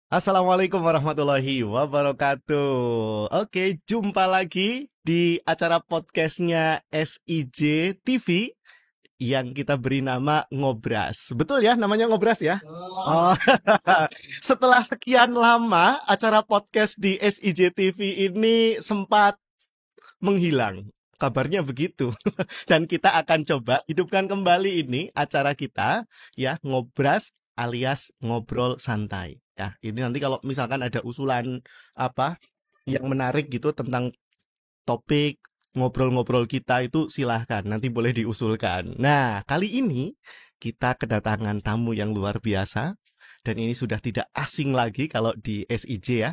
Assalamualaikum warahmatullahi wabarakatuh. Oke, jumpa lagi di acara podcastnya SIJ TV yang kita beri nama Ngobras. Betul ya, namanya Ngobras ya? Oh, setelah sekian lama acara podcast di SIJ TV ini sempat menghilang. Kabarnya begitu. Dan kita akan coba hidupkan kembali ini acara kita ya, Ngobras alias ngobrol santai. Ya, ini nanti kalau misalkan ada usulan apa yang menarik gitu tentang topik ngobrol-ngobrol kita itu silahkan nanti boleh diusulkan. Nah, kali ini kita kedatangan tamu yang luar biasa dan ini sudah tidak asing lagi kalau di SIJ ya.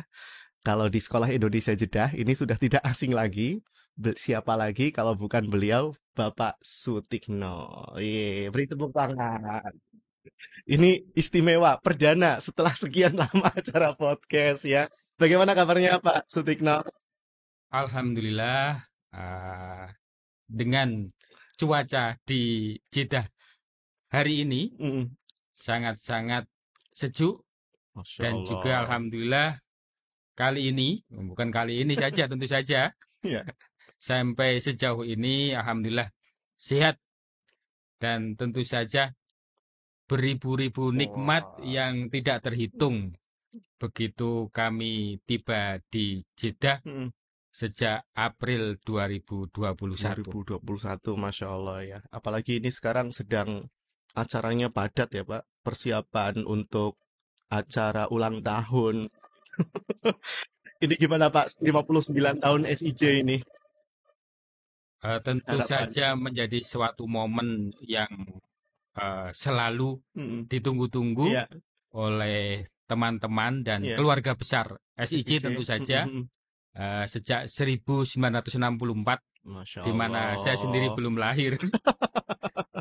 Kalau di Sekolah Indonesia Jeddah ini sudah tidak asing lagi. Siapa lagi kalau bukan beliau Bapak Sutikno. Ye, beri tepuk tangan. Ini istimewa, perdana setelah sekian lama acara podcast ya. Bagaimana kabarnya Pak Sutikno? Alhamdulillah, ah, dengan cuaca di Jeddah hari ini Mm, sangat-sangat sejuk Masya dan juga Allah. alhamdulillah kali ini, bukan kali ini saja tentu saja, Ya. sampai sejauh ini alhamdulillah sehat dan tentu saja beribu-ribu nikmat Wah. yang tidak terhitung begitu kami tiba di Jeddah Mm, sejak April 2021. 2021, Masya Allah ya. Apalagi ini sekarang sedang acaranya padat ya Pak. Persiapan untuk acara ulang tahun. Ini gimana Pak? 59 tahun SIJ ini Tentu harapannya. saja menjadi suatu momen yang selalu Mm, ditunggu-tunggu Iya, oleh teman-teman dan iya. keluarga besar SIJ tentu SIJ. saja sejak 1964 Masya di mana saya sendiri Allah. belum lahir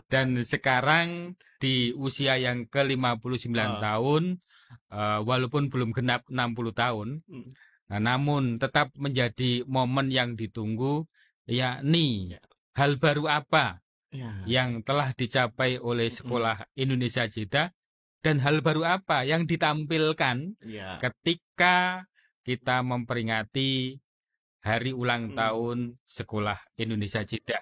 dan sekarang di usia yang ke-59 Ah, tahun walaupun belum genap 60 tahun mm, namun tetap menjadi momen yang ditunggu yakni ya, hal baru apa ya. yang telah dicapai oleh Mm, Sekolah Indonesia Jeddah dan hal baru apa yang ditampilkan ya. ketika kita memperingati hari ulang Mm. tahun Sekolah Indonesia Jeddah.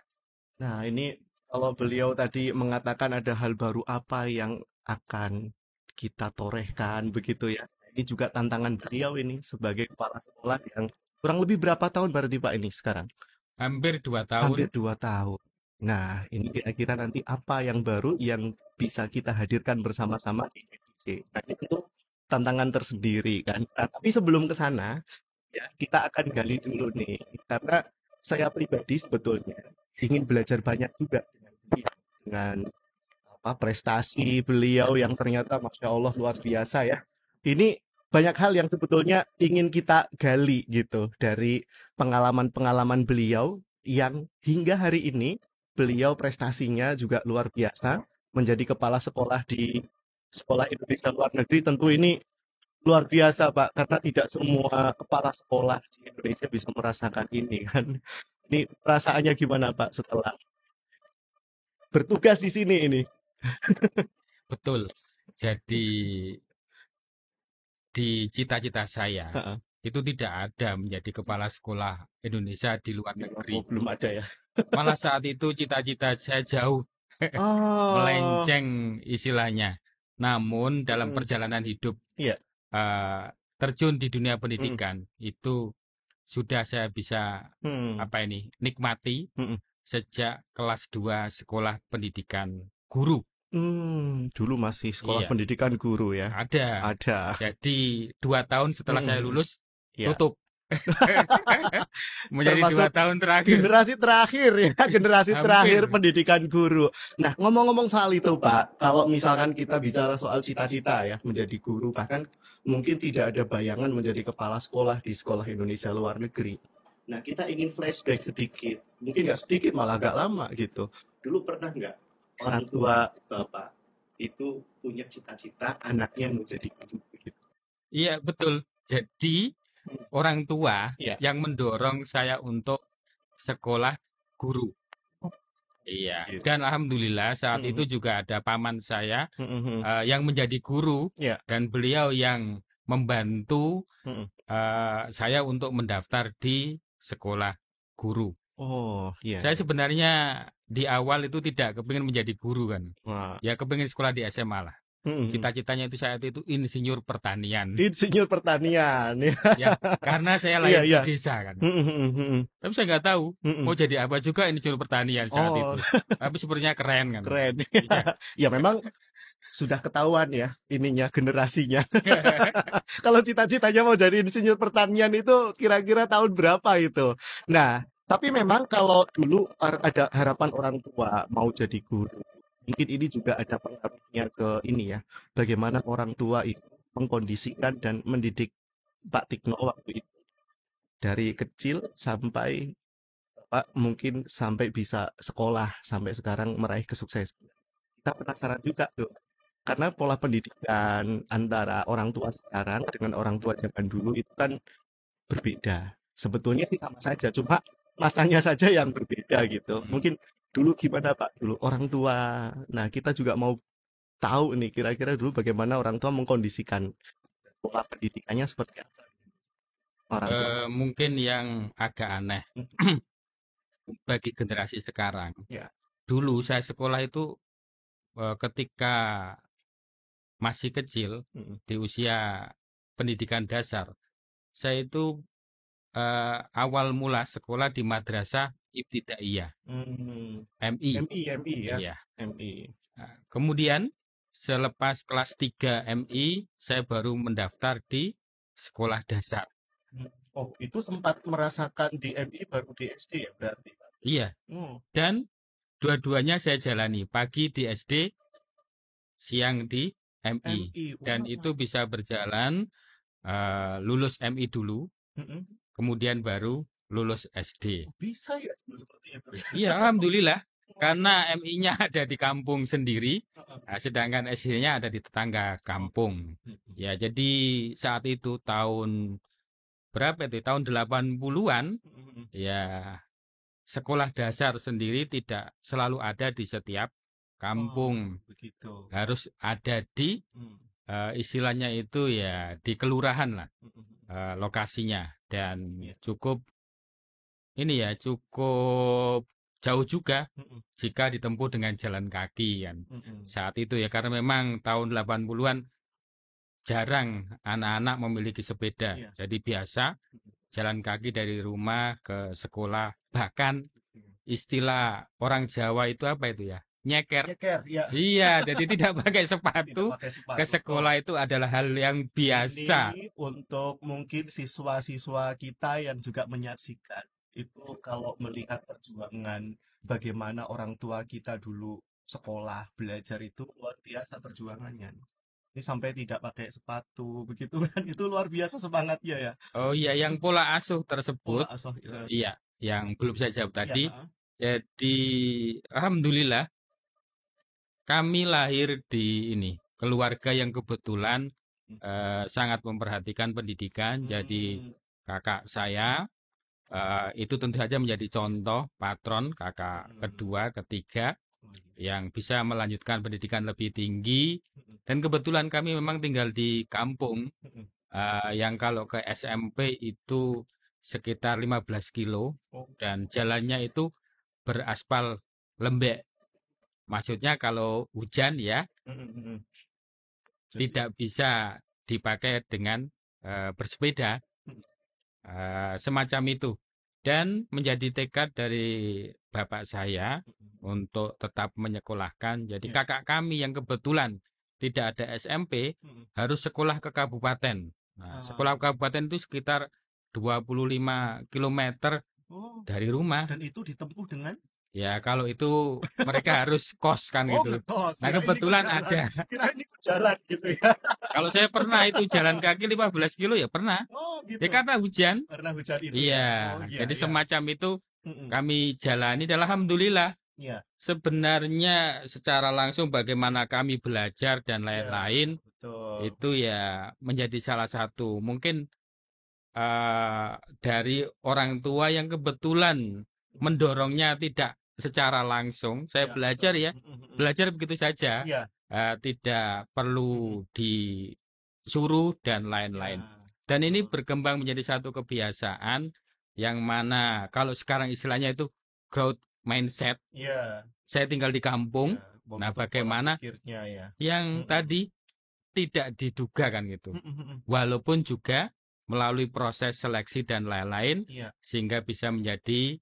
Nah, ini kalau beliau tadi mengatakan ada hal baru apa yang akan kita torehkan begitu ya. Ini juga tantangan beliau ini sebagai kepala sekolah yang kurang lebih berapa tahun berarti Pak ini sekarang? Hampir 2 tahun. Hampir 2 tahun. Nah, ini kira-kira nanti apa yang baru yang bisa kita hadirkan bersama-sama di SIJ. Nah, ini tentu tantangan tersendiri kan. Nah, tapi sebelum ke sana, ya, kita akan gali dulu nih, karena saya pribadi sebetulnya ingin belajar banyak juga dengan beliau, dengan apa prestasi beliau yang ternyata Masya Allah luar biasa ya. Ini banyak hal yang sebetulnya ingin kita gali gitu dari pengalaman-pengalaman beliau yang hingga hari ini beliau prestasinya juga luar biasa menjadi kepala sekolah di Sekolah Indonesia Luar Negeri. Tentu ini luar biasa, Pak, karena tidak semua kepala sekolah di Indonesia bisa merasakan ini kan. Ini perasaannya gimana, Pak, setelah bertugas di sini ini? Betul. Jadi di cita-cita saya Heeh. itu tidak ada menjadi kepala sekolah Indonesia di luar negeri. Oh, belum ada ya. Malah saat itu cita-cita saya jauh Oh, melenceng istilahnya. Namun dalam mm, perjalanan hidup iya, terjun di dunia mm, pendidikan itu sudah saya bisa mm, apa ini nikmati mm, sejak kelas 2 sekolah pendidikan guru. Dulu masih sekolah Iya, pendidikan guru ya. ada. Ada. Jadi 2 tahun Mm, setelah saya lulus ya. tutup. Menjadi dua Termasuk tahun terakhir. generasi terakhir ya, generasi terakhir Hampir. pendidikan guru. Nah, ngomong-ngomong soal itu, Pak, kalau misalkan kita bicara soal cita-cita ya, menjadi guru, bahkan mungkin tidak ada bayangan menjadi kepala sekolah di Sekolah Indonesia Luar Negeri. Nah, kita ingin flashback sedikit, mungkin nggak sedikit, malah agak lama gitu. Dulu pernah nggak orang tua Bapak itu punya cita-cita anaknya menjadi guru gitu? Iya, betul. Jadi orang tua Iya. yang mendorong saya untuk sekolah guru. Iya, Gitu. dan alhamdulillah saat itu Mhm. juga ada paman saya Mhm. yang menjadi guru Iya. dan beliau yang membantu Mm-mm. saya untuk mendaftar di sekolah guru. Oh, iya. Saya sebenarnya di awal itu tidak kepingin menjadi guru kan. Wah. Ya kepingin sekolah di SMA lah. Mm-mm. Cita-citanya itu saat itu insinyur pertanian. Insinyur pertanian. Ya, karena saya Iya, lahir di iya. desa kan. Mm-mm. Tapi saya nggak tahu Mm-mm. mau jadi apa juga insinyur pertanian saat Oh, itu. Tapi sepertinya keren kan. keren. Iya. Ya memang sudah ketahuan ya ininya generasinya. Kalau cita-citanya mau jadi insinyur pertanian itu kira-kira tahun berapa itu? Nah, tapi memang kalau dulu ada harapan orang tua mau jadi guru, mungkin ini juga ada pengaruhnya ke ini ya, bagaimana orang tua itu mengkondisikan dan mendidik Pak Tikno waktu itu dari kecil sampai Pak mungkin sampai bisa sekolah sampai sekarang meraih kesuksesan. Kita penasaran juga tuh karena pola pendidikan antara orang tua sekarang dengan orang tua zaman dulu itu kan berbeda. Sebetulnya sih sama saja, cuma masanya saja yang berbeda gitu. Mungkin dulu gimana Pak? Dulu orang tua. Nah, kita juga mau tahu nih kira-kira dulu bagaimana orang tua mengkondisikan pola pendidikannya seperti apa orang tua. Mungkin yang agak aneh bagi generasi sekarang. Ya. Dulu saya sekolah itu ketika masih kecil Mm-mm. di usia pendidikan dasar, saya itu awal mula sekolah di Madrasah Ibtidaiyah, Hmm. MI. MI ya, Iya. MI. Nah, kemudian selepas kelas 3 MI, saya baru mendaftar di sekolah dasar. Oh, itu sempat merasakan di MI baru di SD ya berarti, Pak? Iya, Hmm. dan dua-duanya saya jalani, pagi di SD, siang di MI. MI, Dan wah. itu bisa berjalan lulus MI dulu, Mm-mm. kemudian baru lulus SD. Bisa ya dulu seperti itu ya? Iya, alhamdulillah. Karena MI-nya ada di kampung sendiri, nah, sedangkan SD-nya ada di tetangga kampung. Ya, jadi saat itu tahun berapa itu? Tahun 80-an, Mm-mm. ya sekolah dasar sendiri tidak selalu ada di setiap kampung. Oh, begitu. Harus ada di Mm. istilahnya itu ya di kelurahan lah Mm-mm. lokasinya, dan Iya. cukup ini ya cukup jauh juga Mm-mm. jika ditempuh dengan jalan kaki kan. Mm-mm. Saat itu ya karena memang tahun 80-an jarang anak-anak memiliki sepeda. Iya. Jadi biasa jalan kaki dari rumah ke sekolah. Bahkan istilah orang Jawa itu apa itu ya? Nyeker. Nyeker, ya. Iya, jadi tidak pakai Tidak sepatu pakai sepatu. ke sekolah itu adalah hal yang biasa. Ini untuk mungkin siswa-siswa kita yang juga menyaksikan. Itu kalau melihat perjuangan bagaimana orang tua kita dulu sekolah, belajar itu luar biasa perjuangannya. Ini sampai tidak pakai sepatu, begitu kan? Itu luar biasa semangatnya ya. Oh iya, yang pola asuh Pola tersebut, asuh. iya, yang belum saya jawab tadi. Ya. Jadi, alhamdulillah, kami lahir di ini keluarga yang kebetulan sangat memperhatikan pendidikan. Jadi, Hmm. kakak saya itu tentu saja menjadi contoh patron kakak kedua, ketiga yang bisa melanjutkan pendidikan lebih tinggi. Dan kebetulan kami memang tinggal di kampung yang kalau ke SMP itu sekitar 15 kilo dan jalannya itu beraspal lembek. Maksudnya kalau hujan ya tidak bisa dipakai dengan bersepeda, semacam itu. Dan menjadi tekad dari bapak saya untuk tetap menyekolahkan. Jadi kakak kami yang kebetulan tidak ada SMP harus sekolah ke kabupaten. Nah, sekolah kabupaten itu sekitar 25 kilometer dari rumah. Dan itu ditempuh dengan? Ya, kalau itu mereka harus kos kan gitu. Ngekos. Nah, kebetulan ada. Kira ini jalan gitu ya. Kalau saya pernah itu jalan kaki 15 kilo ya pernah. Oh, gitu. Ya karena hujan. Karena hujan itu. Iya, Oh, iya, jadi iya. semacam itu kami jalani dan alhamdulillah. Iya. Sebenarnya secara langsung bagaimana kami belajar dan lain-lain Betul. itu ya menjadi salah satu mungkin dari orang tua yang kebetulan mendorongnya tidak secara langsung. Saya belajar ya, belajar begitu saja. Iya. Tidak perlu suruh dan lain-lain. Ya, Dan ini betul. berkembang menjadi satu kebiasaan yang mana kalau sekarang istilahnya itu growth mindset. Iya, Saya tinggal di kampung. iya, Nah, membentuk pola bagaimana pikirnya ya. yang Mm-mm. tadi tidak diduga kan gitu. Mm-mm. Walaupun juga melalui proses seleksi dan lain-lain Iya. sehingga bisa menjadi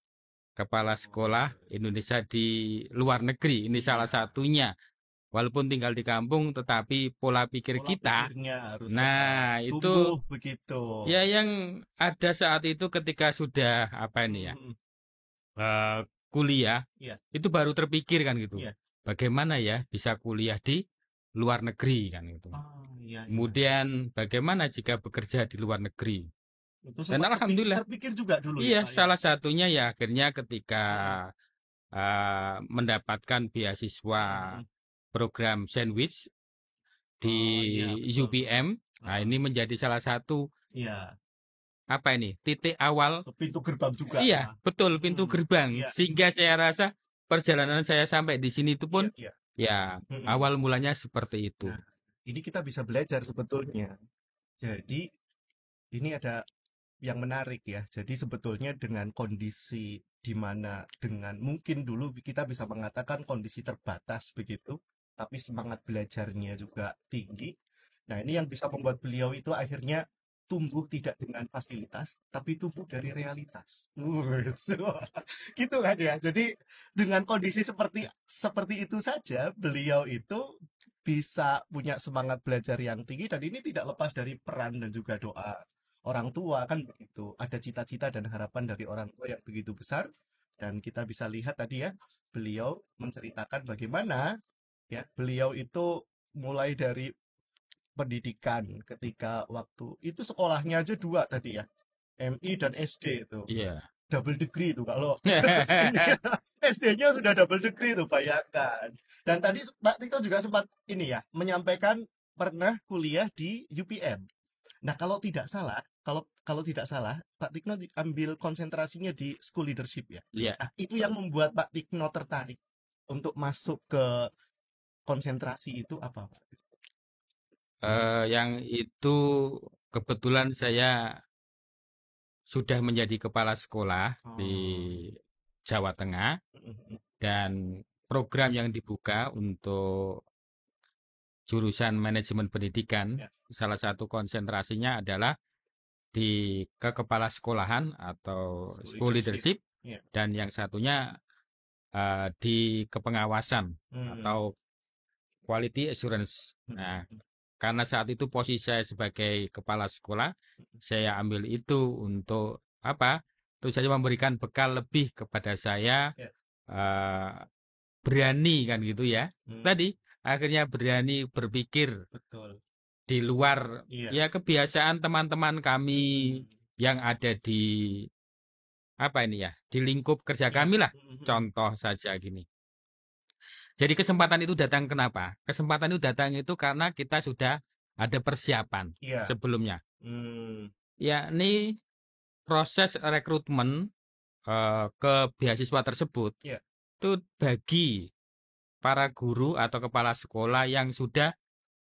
kepala Oh, sekolah yes. Indonesia di luar negeri. Ini salah Iya, satunya. Walaupun tinggal di kampung tetapi pola pikir pola kita. pikirnya harus tetap Nah, itu tumbuh begitu. ya yang ada saat itu ketika sudah apa ini ya? Mm-mm. Kuliah Iya, itu baru terpikir kan gitu. iya. Bagaimana ya bisa kuliah di luar negeri kan gitu. Oh, iya, iya. Kemudian bagaimana jika bekerja di luar negeri? Itu Dan sempat alhamdulillah, terpikir juga dulu ya, iya Pak ya. salah satunya ya akhirnya ketika Mm-mm. mendapatkan beasiswa Mm-mm. program sandwich di Oh, iya, betul, betul. UPM. Nah, ini menjadi salah satu Iya, apa ini titik awal. pintu gerbang juga ya. Iya, betul pintu Mm-mm. gerbang. Iya, Sehingga saya rasa perjalanan saya sampai di sini itu iya, pun iya. ya Mm-mm. awal mulanya seperti itu. Nah, ini kita bisa belajar sebetulnya. Jadi, ini ada yang menarik ya. Jadi sebetulnya dengan kondisi di mana dengan mungkin dulu kita bisa mengatakan kondisi terbatas begitu, tapi semangat belajarnya juga tinggi. Nah, ini yang bisa membuat beliau itu akhirnya tumbuh tidak dengan fasilitas, tapi tumbuh dari realitas. Gitu kan ya. Jadi dengan kondisi seperti seperti itu saja, beliau itu bisa punya semangat belajar yang tinggi dan ini tidak lepas dari peran dan juga doa orang tua kan begitu. Ada cita-cita dan harapan dari orang tua yang begitu besar dan kita bisa lihat tadi ya, beliau menceritakan bagaimana ya beliau itu mulai dari pendidikan ketika waktu itu sekolahnya aja dua tadi ya, MI dan SD itu Iya. double degree itu kalau ini SD-nya sudah double degree itu bayangkan. Dan tadi Pak Tito juga sempat ini ya menyampaikan pernah kuliah di UPM. Nah, kalau kalau tidak salah, Pak Tikno ambil konsentrasinya di school leadership ya. Iya. Nah, itu yang membuat Pak Tikno tertarik untuk masuk ke konsentrasi itu apa, Pak? Yang itu kebetulan saya sudah menjadi kepala sekolah di Oh, Jawa Tengah dan program yang dibuka untuk jurusan manajemen pendidikan ya, salah satu konsentrasinya adalah di kekepala sekolahan atau school school leadership. leadership Ya. dan yang satunya di kepengawasan Hmm. atau quality assurance. Nah, karena saat itu posisi saya sebagai kepala sekolah, saya ambil itu untuk apa? Untuk saya memberikan bekal lebih kepada saya Ya. eh, berani kan gitu ya. Tadi akhirnya berani berpikir Betul. di luar Iya. ya kebiasaan teman-teman kami yang ada di apa ini ya, di lingkup kerja Iya. kami lah. Contoh saja gini. Jadi kesempatan itu datang kenapa? Kesempatan itu datang itu karena kita sudah ada persiapan Iya. sebelumnya. Hmm. Yakni proses rekrutmen ke beasiswa tersebut Iya. itu bagi para guru atau kepala sekolah yang sudah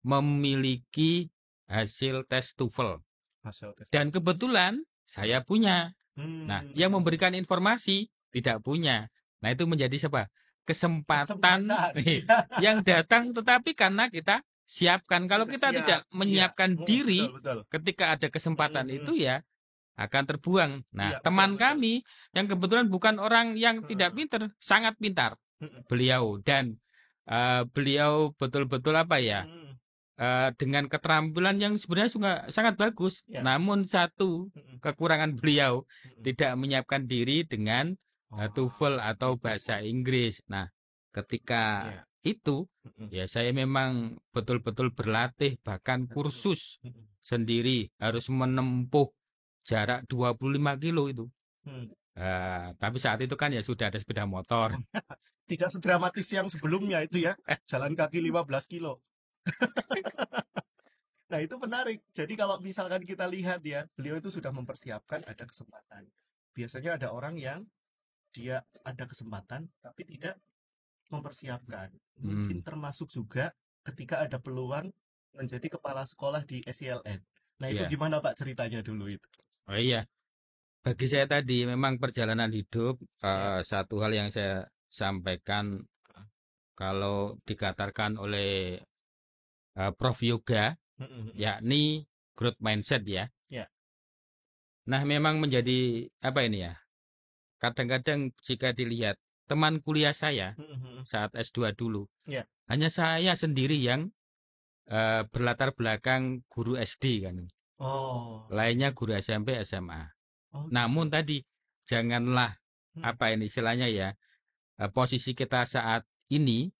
memiliki hasil tes TOEFL. Hasil tes. Dan kebetulan saya punya. Nah, yang memberikan informasi tidak punya. Nah, itu menjadi siapa? Kesempatan Iya. yang datang tetapi karena kita siapkan. Kalau Sudah kita tidak siap. Iya. menyiapkan Betul, diri betul. ketika ada kesempatan itu ya akan terbuang. Nah, Iya, betul, teman betul. kami yang kebetulan bukan orang yang tidak Hmm. pintar, sangat pintar Mm-mm. beliau dan beliau betul-betul apa ya? Mm-mm. Dengan keterampilan yang sebenarnya sangat bagus. Ya. Namun satu Mm-mm. kekurangan beliau Mm-mm. tidak menyiapkan diri dengan TOEFL atau gitu. bahasa Inggris. Nah, ketika Iya. itu Mm-mm. ya saya memang betul-betul berlatih bahkan kursus Mm-mm. sendiri harus menempuh jarak 25 kilo itu. Mm. Tapi saat itu kan ya sudah ada sepeda motor. Tidak sedramatis yang sebelumnya itu ya, jalan kaki 15 kilo. Nah, itu menarik. Jadi kalau misalkan kita lihat ya, beliau itu sudah mempersiapkan ada kesempatan. Biasanya ada orang yang dia ada kesempatan tapi tidak mempersiapkan. Mungkin termasuk juga ketika ada peluang menjadi kepala sekolah di SILN. Nah, itu Ya. gimana Pak ceritanya dulu itu? Oh iya, bagi saya tadi memang perjalanan hidup Ya. satu hal yang saya sampaikan kalau dikatakan oleh Prof Yoga, yakni growth mindset ya. Ya. Nah, memang menjadi apa ini ya? Kadang-kadang jika dilihat teman kuliah saya saat S2 dulu, Ya. hanya saya sendiri yang berlatar belakang guru SD kan. Oh. Lainnya guru SMP, SMA. Oh, Namun gitu. tadi janganlah apa ini istilahnya ya, posisi kita saat ini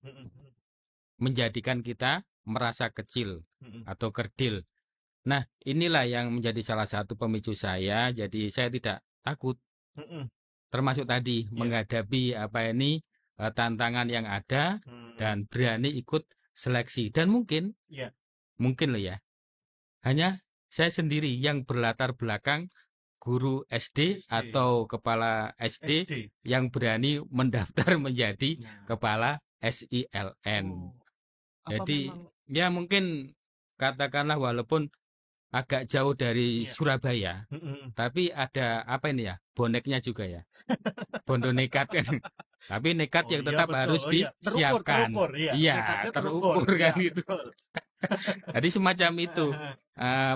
menjadikan kita merasa kecil atau kerdil. Nah, inilah yang menjadi salah satu pemicu saya. Jadi saya tidak takut, termasuk tadi menghadapi apa ini tantangan yang ada dan berani ikut seleksi. Dan mungkin loh ya, hanya saya sendiri yang berlatar belakang guru SD atau kepala SD yang berani mendaftar menjadi kepala SILN. Jadi ya mungkin katakanlah walaupun agak jauh dari Surabaya, tapi ada apa ini ya, boneknya juga ya, bondo nekat kan. Tapi nekat yang tetap harus disiapkan. Iya, terukur kan gitu. Jadi semacam itu.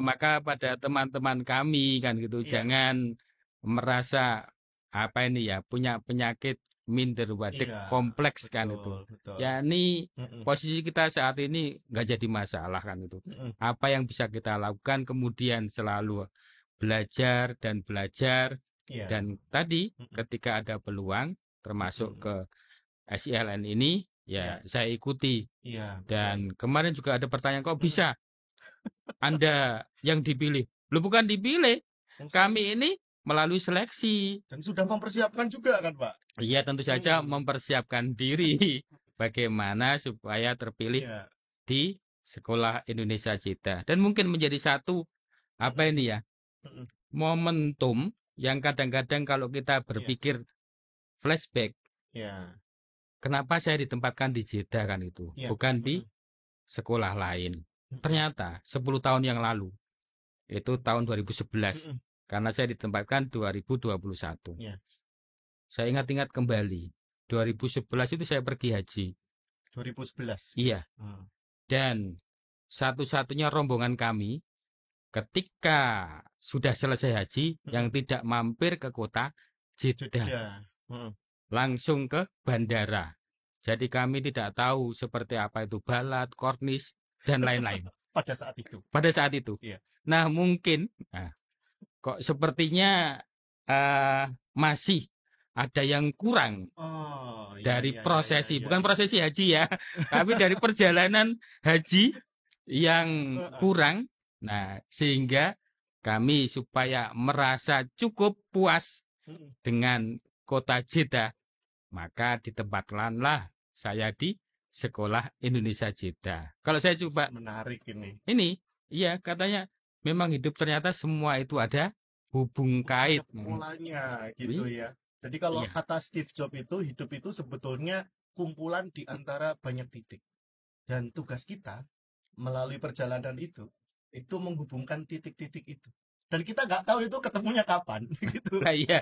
Maka pada teman-teman kami kan gitu, jangan merasa apa ini ya, punya penyakit minder wadek kompleks kan itu. Ya ini posisi kita saat ini nggak jadi masalah kan itu. Apa yang bisa kita lakukan kemudian selalu belajar dan belajar. Dan tadi ketika ada peluang termasuk ke SILN ini ya saya ikuti. Dan kemarin juga ada pertanyaan, kok bisa Anda yang dipilih? Lu bukan dipilih. Kami ini melalui seleksi. Dan sudah mempersiapkan juga kan Pak? Iya, tentu saja mempersiapkan diri bagaimana supaya terpilih di Sekolah Indonesia Cita. Dan mungkin menjadi satu apa ini ya, momentum yang kadang-kadang kalau kita berpikir flashback, kenapa saya ditempatkan di Jeddah kan itu, bukan di sekolah lain. Ternyata 10 tahun yang lalu, itu tahun 2011, karena saya ditempatkan 2021. Saya ingat-ingat kembali, 2011 itu saya pergi haji. 2011? Iya. Dan satu-satunya rombongan kami, ketika sudah selesai haji, yang tidak mampir ke kota Jeddah. Langsung ke bandara. Jadi kami tidak tahu seperti apa itu balat, kornis, dan lain-lain. Pada saat itu? Pada saat itu. Nah mungkin, kok sepertinya masih ada yang kurang dari prosesi. Bukan prosesi haji ya, tapi dari perjalanan haji yang kurang. Nah sehingga kami supaya merasa cukup puas dengan kota Jeddah, maka ditempatkanlah saya di Sekolah Indonesia Jeddah. Kalau saya coba menarik ini. Iya katanya memang hidup ternyata semua itu ada hubung kait. Polanya gitu ya. Jadi kalau kata Steve Jobs itu, hidup itu sebetulnya kumpulan di antara banyak titik. Dan tugas kita melalui perjalanan itu menghubungkan titik-titik itu. Dan kita nggak tahu itu ketemunya kapan gitu. Nah, iya.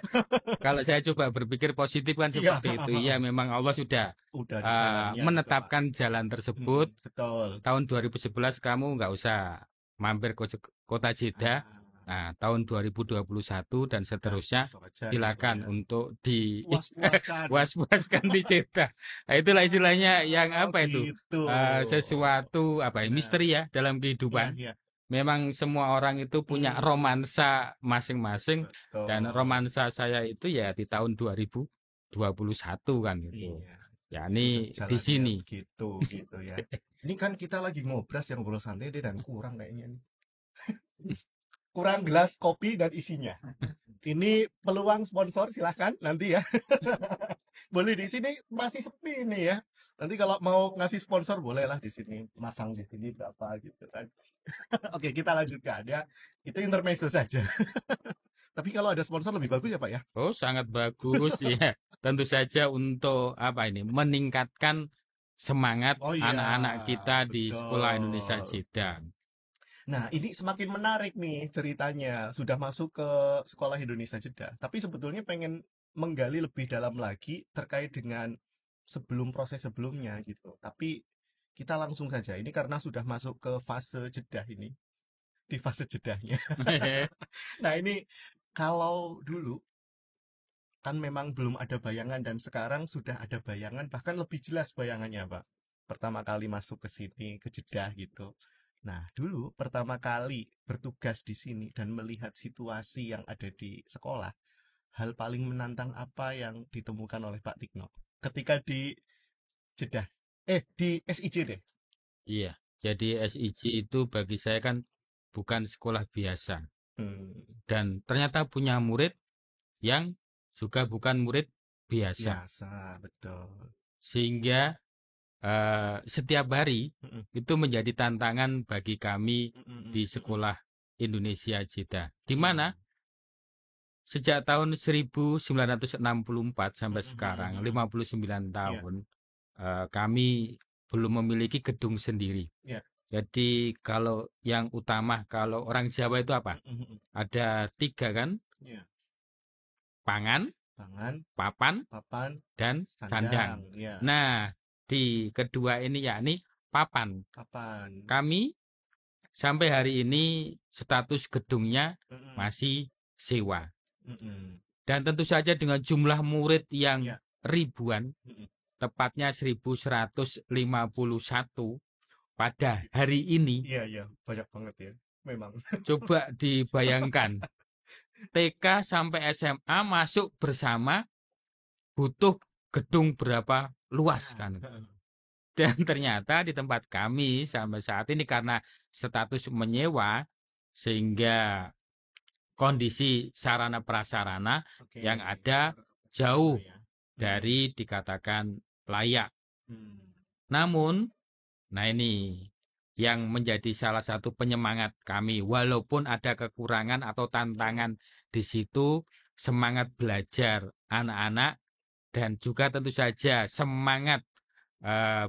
Kalau saya coba berpikir positif kan seperti itu. Iya, memang Allah sudah menetapkan jalan tersebut. Betul. Tahun 2011 kamu nggak usah mampir ke kota Jeddah. Nah, tahun 2021 dan seterusnya silakan untuk di puas-puaskan di Jeddah. Nah, itulah istilahnya yang apa itu? Sesuatu apa ya? Misteri ya dalam kehidupan. Memang semua orang itu punya romansa masing-masing. Dan romansa saya itu ya di tahun 2021 kan gitu. Ya ini di sini. Gitu ya. Ini kan kita lagi ngobras yang ngobrol santai dan kurang kayaknya nih. Kurang gelas kopi dan isinya. Ini peluang sponsor silahkan nanti ya. Boleh di sini masih sepi nih ya. Nanti kalau mau ngasih sponsor bolehlah di sini, masang di sini berapa gitu kan. Oke, kita lanjutkan ya. Itu intermezzo saja. Tapi kalau ada sponsor lebih bagus ya Pak ya? Oh, sangat bagus ya. Tentu saja untuk apa ini? Meningkatkan semangat Oh iya, anak-anak kita di Sekolah Indonesia betul. Jeddah. Nah, ini semakin menarik nih ceritanya. Sudah masuk ke Sekolah Indonesia Jeddah, tapi sebetulnya pengen menggali lebih dalam lagi terkait dengan proses sebelumnya gitu. Tapi kita langsung saja. Ini karena sudah masuk ke fase Jeddah ini, di fase Jeddahnya. Nah, ini kalau dulu kan memang belum ada bayangan dan sekarang sudah ada bayangan, bahkan lebih jelas bayangannya, Pak. Pertama kali masuk ke sini, ke Jeddah gitu. Nah, dulu pertama kali bertugas di sini dan melihat situasi yang ada di sekolah, hal paling menantang apa yang ditemukan oleh Pak Tikno ketika di Jeddah? Di SIJ deh. Iya, jadi SIJ itu bagi saya kan bukan sekolah biasa. Hmm, Dan ternyata punya murid yang juga bukan murid biasa. biasa, betul. Sehingga setiap hari Mm-mm, itu menjadi tantangan bagi kami mm-mm, di mm-mm, Sekolah Indonesia Jeddah. Di mana mm-mm, sejak tahun 1964 sampai mm-mm, sekarang, mm-mm. 59 Iya, tahun, kami belum memiliki gedung sendiri. iya. Jadi kalau yang utama, kalau orang Jawa itu apa? Mm-mm, mm-mm. Ada tiga kan, Iya. pangan, Tangan, papan, papan, dan sandang. sandang, ya. Nah, di kedua ini yakni papan. Papan. Kami sampai hari ini status gedungnya Mm-mm, masih sewa. mm-mm. Dan tentu saja dengan jumlah murid yang Ya. ribuan, Mm-mm. tepatnya 1151 pada hari ini, Iya, iya, banyak banget ya. Memang. coba dibayangkan TK sampai SMA masuk bersama butuh gedung berapa luas Nah, kan. Dan ternyata di tempat kami sampai saat ini karena status menyewa sehingga kondisi sarana prasarana oke. yang ada Sama jauh ya. Mm-mm. dari dikatakan layak. Hmm. Namun, nah ini yang menjadi salah satu penyemangat kami walaupun ada kekurangan atau tantangan di situ, semangat belajar anak-anak dan juga tentu saja semangat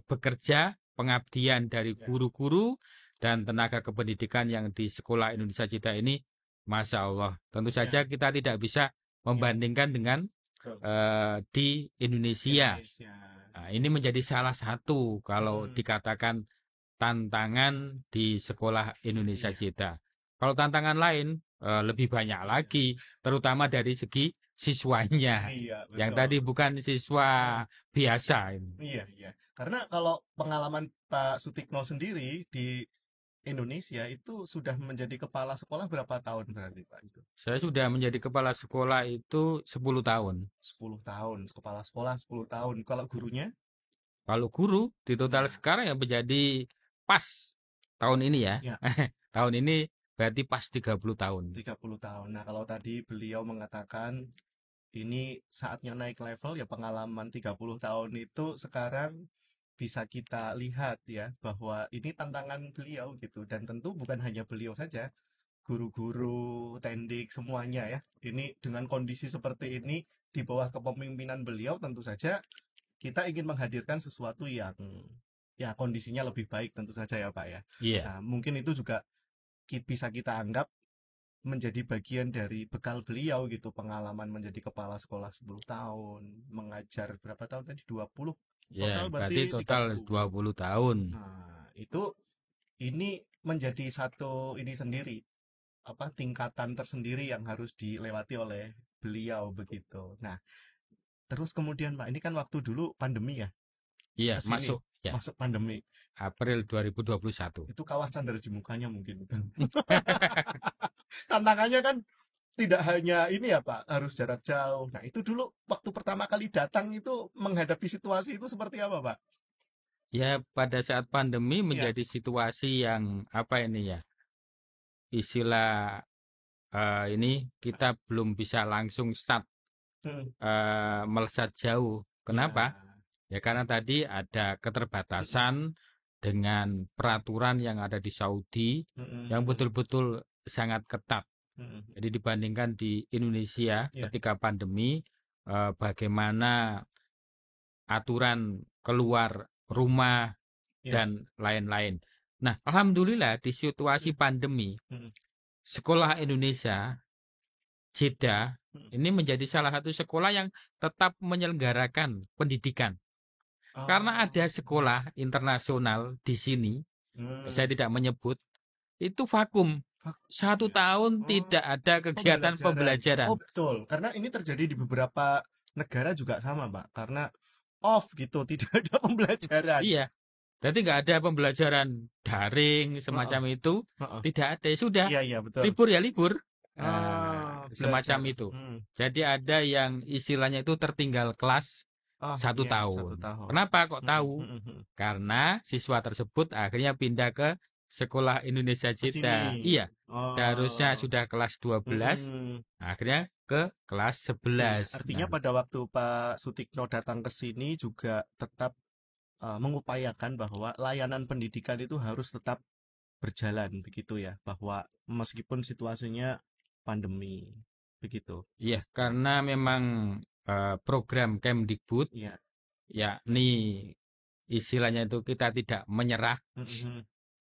bekerja, pengabdian dari Ya, guru-guru dan tenaga kependidikan yang di Sekolah Indonesia Jeddah ini, Masya Allah. Tentu ya, saja kita tidak bisa ya. membandingkan dengan Betul. di Indonesia. Indonesia. Nah, ini menjadi salah satu kalau Mm-mm. dikatakan tantangan di Sekolah Indonesia Iya, Jeddah. Kalau tantangan lain lebih banyak iya. lagi, terutama dari segi siswanya. Iya, Yang betul. tadi bukan siswa Mm. biasa ini. Iya, iya. Karena kalau pengalaman Pak Sutikno sendiri di Indonesia itu sudah menjadi kepala sekolah berapa tahun berarti Pak itu? Saya sudah menjadi kepala sekolah itu 10 tahun. 10 tahun, kepala sekolah 10 tahun. Kalau gurunya? Kalau guru di total Nah, sekarang yang menjadi pas tahun ini ya. ya, Tahun ini berarti pas 30 tahun. 30 tahun. Nah, kalau tadi beliau mengatakan ini saatnya naik level ya pengalaman 30 tahun itu sekarang bisa kita lihat ya bahwa ini tantangan beliau gitu dan tentu bukan hanya beliau saja, guru-guru, tendik semuanya ya. Ini dengan kondisi seperti ini di bawah kepemimpinan beliau tentu saja kita ingin menghadirkan sesuatu yang ya kondisinya lebih baik tentu saja ya Pak ya. Iya. Nah, mungkin itu juga bisa kita anggap menjadi bagian dari bekal beliau gitu, pengalaman menjadi kepala sekolah 10 tahun, mengajar berapa tahun tadi? 20. Ya, Total berarti berarti total 30. 20 tahun. Nah, itu ini menjadi satu ini sendiri, apa tingkatan tersendiri yang harus dilewati oleh beliau begitu. Nah, terus kemudian Pak, ini kan waktu dulu pandemi ya, Iya, ke sini masuk ya. masuk pandemi. April 2021. Itu kawasan dari mukanya mungkin. Tantangannya kan tidak hanya ini ya Pak, harus jarak jauh. Nah, itu dulu waktu pertama kali datang itu menghadapi situasi itu seperti apa, Pak? Ya, pada saat pandemi Ya. menjadi situasi yang apa ini ya? Istilah ini kita belum bisa langsung start Hmm. melesat jauh. Kenapa? Ya. Ya karena tadi ada Mm-mm. keterbatasan dengan peraturan yang ada di Saudi yang Mm-mm. betul-betul sangat ketat. Mm-mm. Jadi dibandingkan di Indonesia Ya. ketika pandemi, bagaimana aturan keluar rumah, Ya. dan lain-lain. Nah, alhamdulillah di situasi pandemi, sekolah Indonesia, Jeddah, ini menjadi salah satu sekolah yang tetap menyelenggarakan pendidikan. Karena ada sekolah internasional di sini, saya tidak menyebut, itu vakum. 1 tahun tidak ada kegiatan pembelajaran. Oh betul, karena ini terjadi di beberapa negara juga sama, Pak. Karena off gitu, tidak ada pembelajaran. Iya, jadi nggak ada pembelajaran daring semacam itu, tidak ada. Sudah, Iya, betul. libur ya libur. Belajar. Semacam itu. Jadi ada yang istilahnya itu tertinggal kelas 1 iya, tahun. 1 tahun. Kenapa kok tahu? Karena siswa tersebut akhirnya pindah ke sekolah Indonesia Jeddah. Kesini. Iya, seharusnya sudah kelas 12, akhirnya ke kelas 11. Artinya pada waktu Pak Sutikno datang ke sini juga tetap mengupayakan bahwa layanan pendidikan itu harus tetap berjalan begitu ya, bahwa meskipun situasinya pandemi begitu. Iya, karena memang program Kemdikbud, yakni istilahnya itu kita tidak menyerah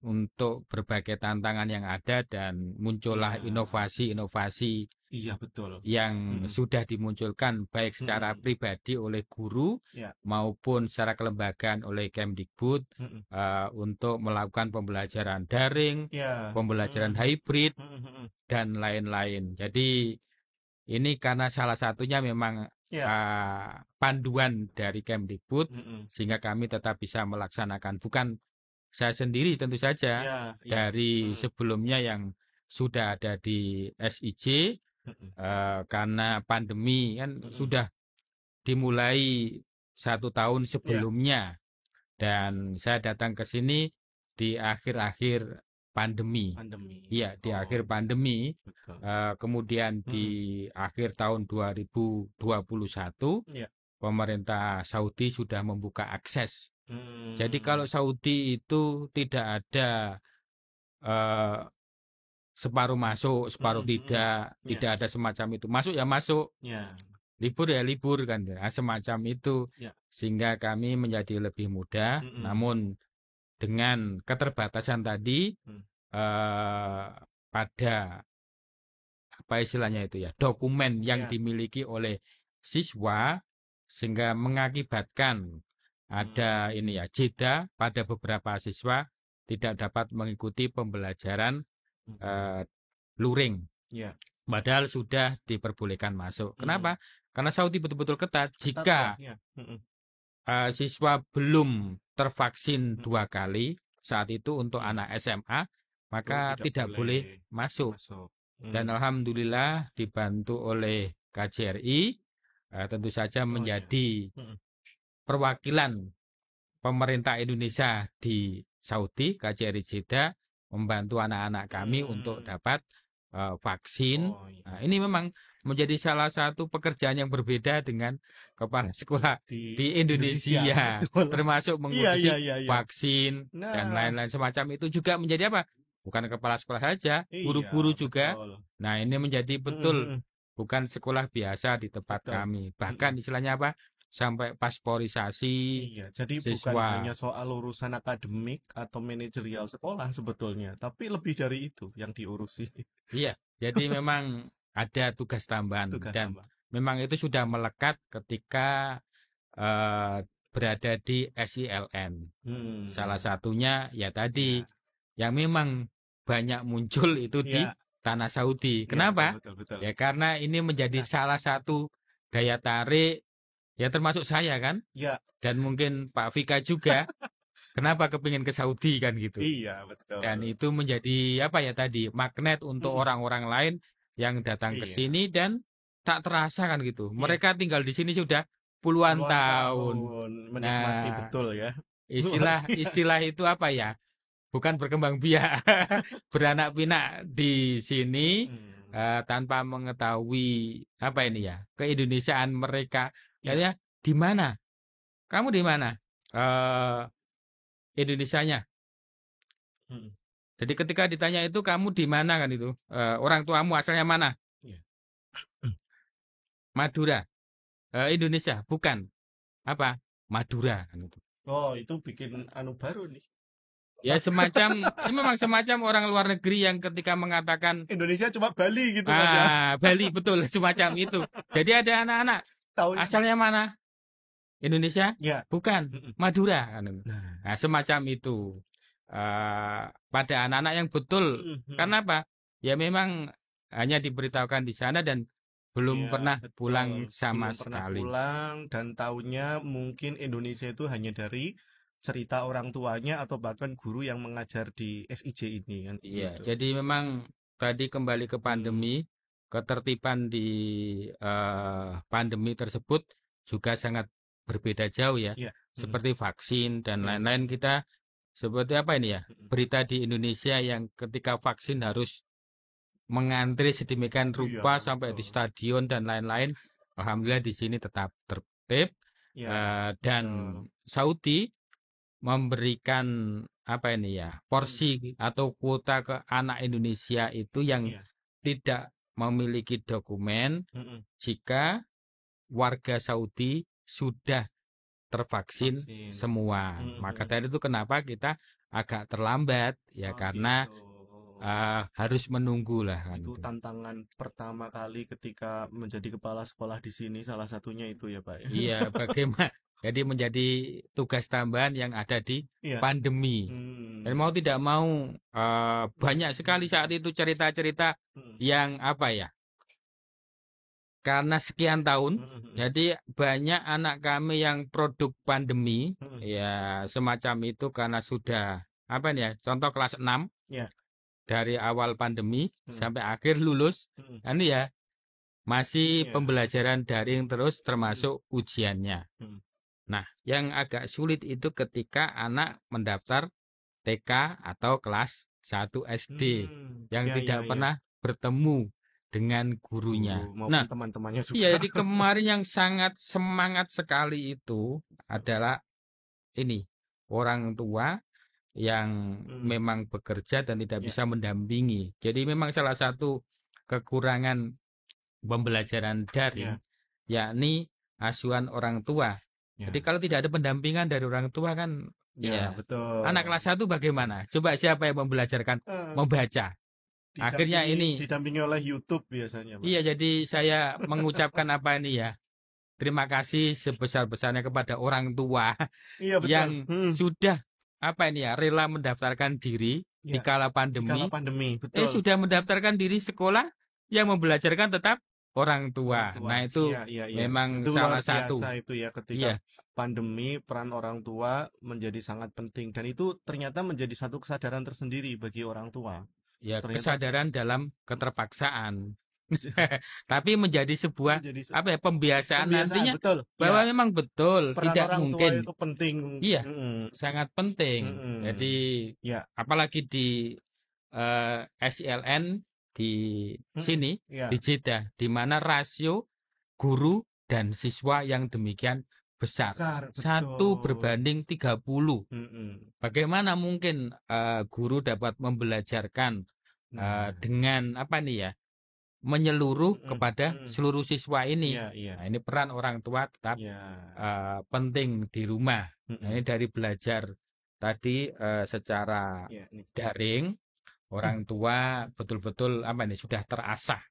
untuk berbagai tantangan yang ada dan muncullah inovasi-inovasi Iya betul. yang sudah dimunculkan baik secara pribadi oleh guru maupun secara kelembagaan oleh Kemdikbud untuk melakukan pembelajaran daring, pembelajaran hybrid dan lain-lain. Jadi ini karena salah satunya memang panduan dari Kemdikbud sehingga kami tetap bisa melaksanakan. Bukan saya sendiri tentu saja, dari sebelumnya yang sudah ada di SIJ, karena pandemi kan sudah dimulai 1 tahun sebelumnya, dan saya datang ke sini di akhir-akhir pandemi. Iya, di akhir pandemi. Kemudian di akhir tahun 2021, pemerintah Saudi sudah membuka akses. Jadi kalau Saudi itu tidak ada separuh masuk, separuh tidak ada semacam itu. Masuk ya masuk, libur ya libur kan, semacam itu. Sehingga kami menjadi lebih mudah. Namun dengan keterbatasan tadi, pada apa istilahnya itu ya, dokumen yang dimiliki oleh siswa, sehingga mengakibatkan ada ini ya, jeda pada beberapa siswa tidak dapat mengikuti pembelajaran luring. Padahal sudah diperbolehkan masuk. Kenapa? Karena Saudi betul-betul ketat. Jika siswa belum tervaksin 2 kali, saat itu untuk anak SMA, maka tidak boleh masuk. Dan alhamdulillah dibantu oleh KJRI, tentu saja menjadi perwakilan pemerintah Indonesia di Saudi, KJRI Jeddah, membantu anak-anak kami untuk dapat vaksin. Nah, ini memang menjadi salah satu pekerjaan yang berbeda dengan kepala sekolah di Indonesia, termasuk mengurusi vaksin dan lain-lain semacam itu juga menjadi apa? Bukan kepala sekolah saja, guru-guru juga. Nah, ini menjadi betul bukan sekolah biasa di tempat kami. Bahkan istilahnya apa? Sampai pasporisasi. Jadi siswa. Bukan hanya soal urusan akademik atau manajerial sekolah sebetulnya, tapi lebih dari itu yang diurusi. Iya, jadi memang ada tugas tambahan dan memang itu sudah melekat ketika berada di SILN. Salah satunya ya tadi yang memang banyak muncul itu di tanah Saudi. Kenapa? Betul. Ya karena ini menjadi salah satu daya tarik. Ya termasuk saya kan, dan mungkin Pak Vika juga. Kenapa kepingin ke Saudi kan gitu? Iya betul. Dan itu menjadi apa ya tadi magnet untuk orang-orang lain yang datang ke sini dan tak terasa kan gitu. Mereka tinggal di sini sudah puluhan tahun. Menikmati betul ya. Istilah itu apa ya? Bukan berkembang biak, beranak pinak di sini tanpa mengetahui apa ini ya keindonesiaan mereka. Ya, di mana? Kamu di mana? Indonesianya. Jadi ketika ditanya itu kamu di mana kan itu? Orang tuamu asalnya mana? Madura. Indonesia, bukan. Apa? Madura kan itu. Oh, itu bikin anu baru nih. Ya semacam, ini memang semacam orang luar negeri yang ketika mengatakan, Indonesia cuma Bali gitu kan ya. Bali, betul, semacam itu. Jadi ada anak-anak, Tahu asalnya mana? Indonesia? ya. Bukan, Mm-mm. Madura. Nah, Nah, semacam itu. Pada anak-anak yang betul. mm-mm. Karena apa? Ya memang hanya diberitahukan di sana dan belum Iya, pernah pulang betul. sama Belum pernah sekali. pulang dan taunya mungkin Indonesia itu hanya dari cerita orang tuanya atau bahkan guru yang mengajar di SIJ ini kan Iya, gitu. jadi memang tadi kembali ke pandemi, ketertiban di pandemi tersebut juga sangat berbeda jauh ya. Iya. Mm-mm. Seperti vaksin dan Iya. lain-lain kita seperti apa ini ya? Mm-mm. Berita di Indonesia yang ketika vaksin harus mengantri sedemikian Iya, rupa sampai di betul. stadion dan lain-lain. Alhamdulillah di sini tetap tertib Iya, dan betul. Saudi memberikan apa ini ya porsi atau kuota ke anak Indonesia itu yang Iya. tidak memiliki dokumen Mm-mm. jika warga Saudi sudah tervaksin Vaksin. semua. Maka dari itu kenapa kita agak terlambat ya Oh, karena gitu. harus menunggu lah kan Itu itu. tantangan pertama kali ketika menjadi kepala sekolah di sini, salah satunya itu ya, Pak. Iya, bagaimana jadi menjadi tugas tambahan yang ada di Iya. pandemi. Dan mau tidak mau banyak sekali saat itu cerita-cerita Mm. yang apa ya? Karena sekian tahun, Mm-mm. jadi banyak anak kami yang produk pandemi, Mm-mm. ya semacam itu karena sudah apa nih ya? Contoh kelas 6 Iya. dari awal pandemi Mm. sampai akhir lulus, Mm-mm. ini ya masih Iya. pembelajaran daring terus termasuk ujiannya. Mm. Nah, yang agak sulit itu ketika anak mendaftar TK atau kelas 1 SD yang Ya, tidak ya, ya. pernah bertemu dengan gurunya. Guru Nah, maupun teman-temannya iya, juga. jadi kemarin yang sangat semangat sekali itu adalah ini, orang tua yang memang bekerja dan tidak Ya. bisa mendampingi. Jadi memang salah satu kekurangan pembelajaran daring, yakni asuhan orang tua. Jadi kalau tidak ada pendampingan dari orang tua kan, ya betul. anak kelas 1 bagaimana? Coba siapa yang membelajarkan membaca? Akhirnya ini didampingi oleh YouTube biasanya, Pak. iya, jadi saya mengucapkan apa ini ya? Terima kasih sebesar-besarnya kepada orang tua Iya, betul. yang sudah apa ini ya, rela mendaftarkan diri di kala pandemi. Betul. Sudah mendaftarkan diri sekolah yang membelajarkan tetap orang tua. Nah, itu memang itu salah luar biasa satu. itu ya ketika pandemi peran orang tua menjadi sangat penting dan itu ternyata menjadi satu kesadaran tersendiri bagi orang tua. Ya, Ternyata kesadaran dalam keterpaksaan. Tapi menjadi sebuah apa ya pembiasaan nantinya betul. bahwa memang betul Peran tidak orang mungkin tua itu penting. Iya, sangat penting. Jadi apalagi di SILN di sini di Jeddah, di mana rasio guru dan siswa yang demikian besar. 1:30. Bagaimana mungkin guru dapat membelajarkan dengan apa nih ya, menyeluruh kepada seluruh siswa ini. Nah, ini peran orang tua tetap penting di rumah. Nah, ini dari belajar tadi secara daring, orang tua betul-betul apa nih sudah terasah.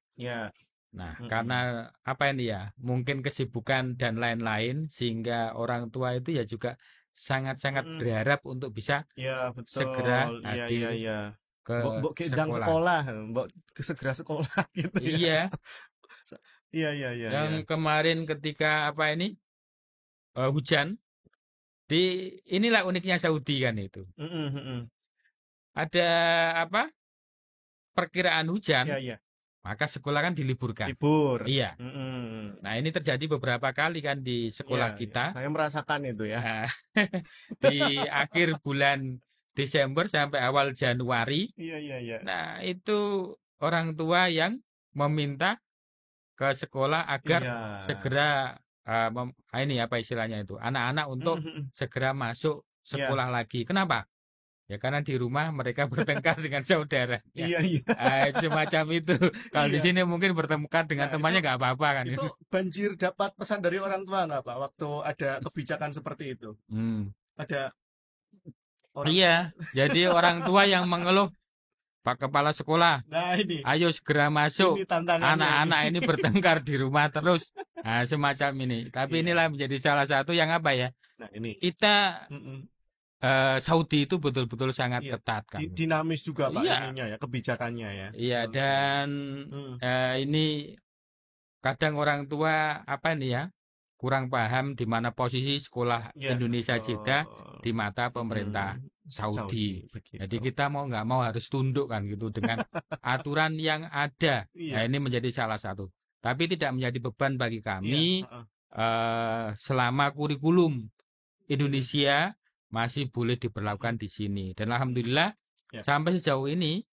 Nah, karena apa ini ya, mungkin kesibukan dan lain-lain sehingga orang tua itu ya juga sangat-sangat berharap untuk bisa segera hadir ke sekolah, segera sekolah gitu ya. Iya. Yang kemarin ketika apa ini hujan, inilah uniknya Saudi kan itu. Ada apa? Perkiraan hujan. Maka sekolah kan diliburkan. Libur. Iya. Nah, ini terjadi beberapa kali kan di sekolah kita. Saya merasakan itu ya. Nah, di akhir bulan Desember sampai awal Januari. Iya. Nah, itu orang tua yang meminta ke sekolah agar segera ini apa istilahnya itu, anak-anak untuk segera masuk sekolah lagi. Kenapa? Ya karena di rumah mereka bertengkar dengan saudara. Iya. Semacam itu. Kalau di sini mungkin bertengkar dengan temannya nggak apa-apa kan. Itu banjir dapat pesan dari orang tua nggak Pak waktu ada kebijakan seperti itu? ada orang. Iya, jadi orang tua yang mengeluh, Pak Kepala Sekolah, Nah, ini ayo segera masuk. tantangannya Anak-anak ini bertengkar di rumah terus. Nah, semacam ini. Tapi Iya. inilah menjadi salah satu yang apa ya? Nah, ini. Kita Mm-mm. Saudi itu betul-betul sangat Iya. ketat kan. Dinamis juga Pak Iya, ininya ya, kebijakannya ya. iya Oke. dan Mm. ini kadang orang tua apa nih ya? Kurang paham di mana posisi sekolah Iya, Indonesia Jeddah betul. di mata pemerintah Mm-mm. Saudi. Saudi Jadi begitu. kita mau nggak mau harus tunduk kan gitu dengan aturan yang ada. Nah, Iya. ini menjadi salah satu. Tapi tidak menjadi beban bagi Iya, kami heeh. selama kurikulum Mm-mm. Indonesia masih boleh Mm-mm. diberlakukan di sini. Dan alhamdulillah Ya. sampai sejauh ini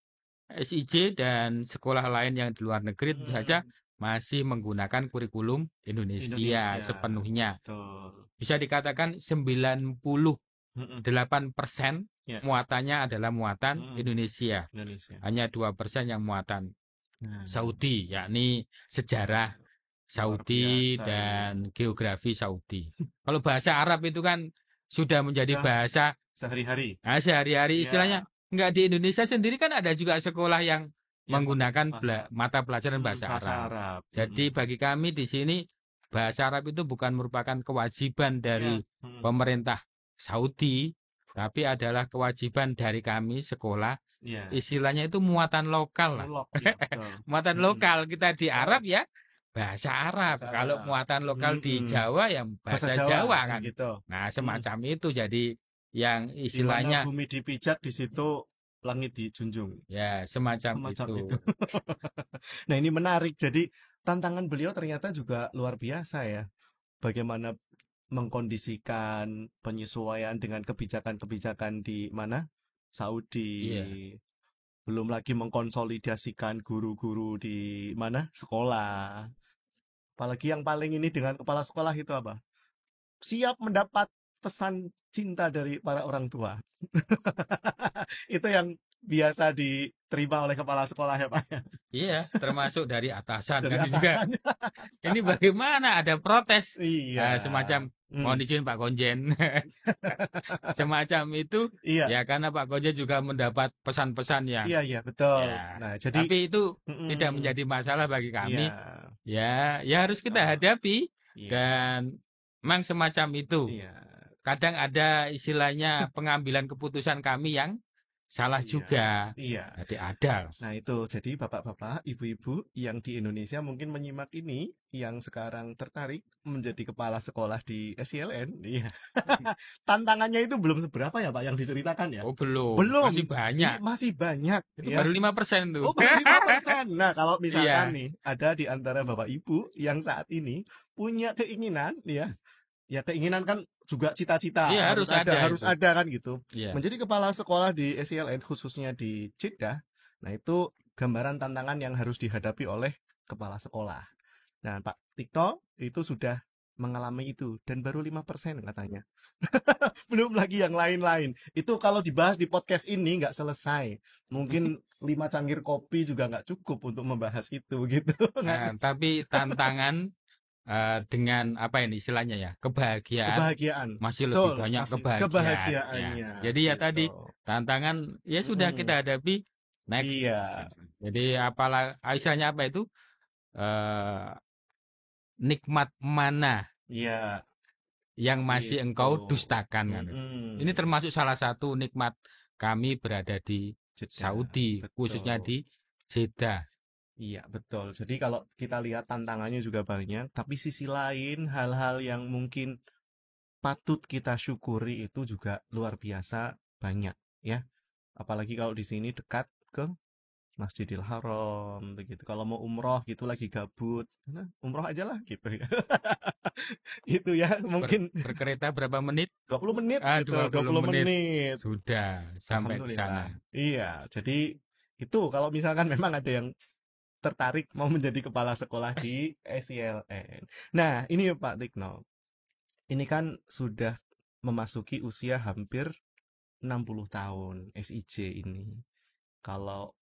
SIJ dan sekolah lain yang di luar negeri tentu saja Mm-mm. masih menggunakan kurikulum Indonesia Indonesia. sepenuhnya. Betul. Bisa dikatakan 98% Ya. muatannya adalah muatan Mm-mm. Indonesia. Indonesia. Hanya 2% yang muatan Nah, Saudi, yakni sejarah luar Saudi biasa ini. dan geografi Saudi. Kalau bahasa Arab itu kan sudah menjadi Ya, bahasa sehari-hari. sehari-hari istilahnya. Ya, Enggak, di Indonesia sendiri kan ada juga sekolah yang yang menggunakan bahasa mata pelajaran bahasa bahasa Arab. Arab. Jadi bagi kami di sini bahasa Arab itu bukan merupakan kewajiban dari Ya. pemerintah Saudi, tapi adalah kewajiban dari kami sekolah. Ya. Istilahnya itu muatan lokal lah. Mulok, ya betul. Muatan lokal kita di Betul. Arab ya bahasa Arab. Bahasa Kalau Arab. muatan lokal di Jawa ya Bahasa bahasa Jawa Jawa kan. gitu. Nah, semacam itu jadi yang Di mana istilahnya bumi dipijak, di situ langit dijunjung. ya semacam Semacam itu. itu. Nah, ini menarik. Jadi tantangan beliau ternyata juga luar biasa ya. Bagaimana mengkondisikan penyesuaian dengan kebijakan-kebijakan di mana? Iya. Saudi. Belum lagi mengkonsolidasikan guru-guru di mana? Sekolah. Apalagi yang paling ini dengan kepala sekolah itu apa? Siap mendapat pesan cinta dari para orang tua. Itu yang biasa diterima oleh kepala sekolah ya Pak ya? Iya, termasuk dari atasan Dari kan juga. atasan. Ini bagaimana ada protes Iya. semacam mohon izin Pak Konjen. Semacam itu Iya, ya karena Pak Konjen juga mendapat pesan-pesan yang iya betul. ya. Nah, jadi Tapi itu tidak mm, menjadi masalah bagi iya, kami. Ya, ya harus kita betul. hadapi Iya, dan memang semacam itu. iya, Kadang ada istilahnya pengambilan keputusan kami yang salah iya, juga. iya. Jadi ada. Nah, itu jadi bapak-bapak, ibu-ibu yang di Indonesia mungkin menyimak ini, yang sekarang tertarik menjadi kepala sekolah di SILN, iya. Tantangannya itu belum seberapa ya Pak yang diceritakan ya? Oh belum, Belum. masih Ini banyak. masih banyak Itu ya. baru 5% tuh. Oh, baru 5%. Nah, kalau misalkan Iya. nih ada di antara Bapak Ibu yang saat ini punya keinginan ya, ya keinginan kan juga cita-cita Iya harus harus ada harus itu. ada kan gitu. Iya. Menjadi kepala sekolah di SILN khususnya di Jeddah. Nah, itu gambaran tantangan yang harus dihadapi oleh kepala sekolah. Nah, Pak Tikto itu sudah mengalami itu dan baru 5% katanya. Belum lagi yang lain-lain. Itu kalau dibahas di podcast ini nggak selesai. Mungkin 5 cangkir kopi juga nggak cukup untuk membahas itu gitu. Nah, tapi tantangan dengan apa ini istilahnya ya kebahagiaan Kebahagiaan. masih lebih Betul, banyak masih kebahagiaan ya. kebahagiaannya Jadi ya tadi gitu. tantangan ya sudah Mm-mm. kita hadapi next. Iya, Jadi apalah istilahnya apa itu eh, nikmat mana iya, yang masih engkau itu. dustakan kan. Ini Mm-mm. termasuk salah satu nikmat kami berada di Jeddah, Saudi, khususnya betul. di Jeddah. Iya, betul. Jadi kalau kita lihat tantangannya juga banyak, tapi sisi lain hal-hal yang mungkin patut kita syukuri itu juga luar biasa banyak ya. Apalagi kalau di sini dekat ke Masjidil Haram begitu. Kalau mau umroh gitu lagi gabut, nah, umroh aja lah gitu ya. Itu ya, mungkin Berkereta berapa menit? 20 menit gitu, 20 20 menit. menit. Sudah sampai di Alhamdulillah. sana. Iya, jadi itu kalau misalkan memang ada yang tertarik mau menjadi kepala sekolah di SILN. Nah, ini Pak Tikno. Ini kan sudah memasuki usia hampir 60 tahun SIJ ini. Kalau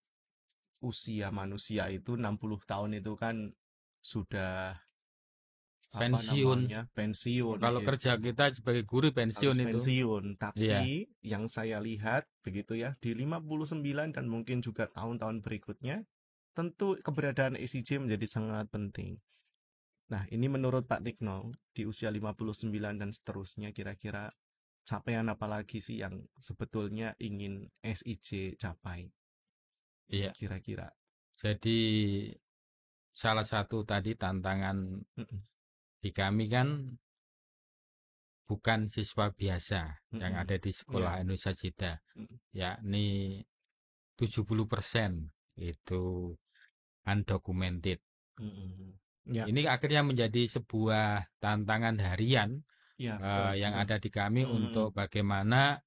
usia manusia itu 60 tahun itu kan sudah pensiun. pensiun Kalau gitu. kerja kita sebagai guru pensiun Harus itu. pensiun. Iya. Tapi yang saya lihat begitu ya, di 59 dan mungkin juga tahun-tahun berikutnya, tentu keberadaan SIJ menjadi sangat penting. Nah, ini menurut Pak Tikno, di usia 59 dan seterusnya, kira-kira capaian apa lagi sih yang sebetulnya ingin SIJ capai? Iya. Kira-kira. Jadi salah satu tadi tantangan Mm-mm. di kami kan bukan siswa biasa yang Mm-mm. ada di sekolah Iya. Indonesia Jeddah, Mm-mm. yakni 70% itu undocumented. Mm-mm. Ya, Ini akhirnya menjadi sebuah tantangan harian ya, betul, yang betul. ada di kami Mm-mm. untuk bagaimana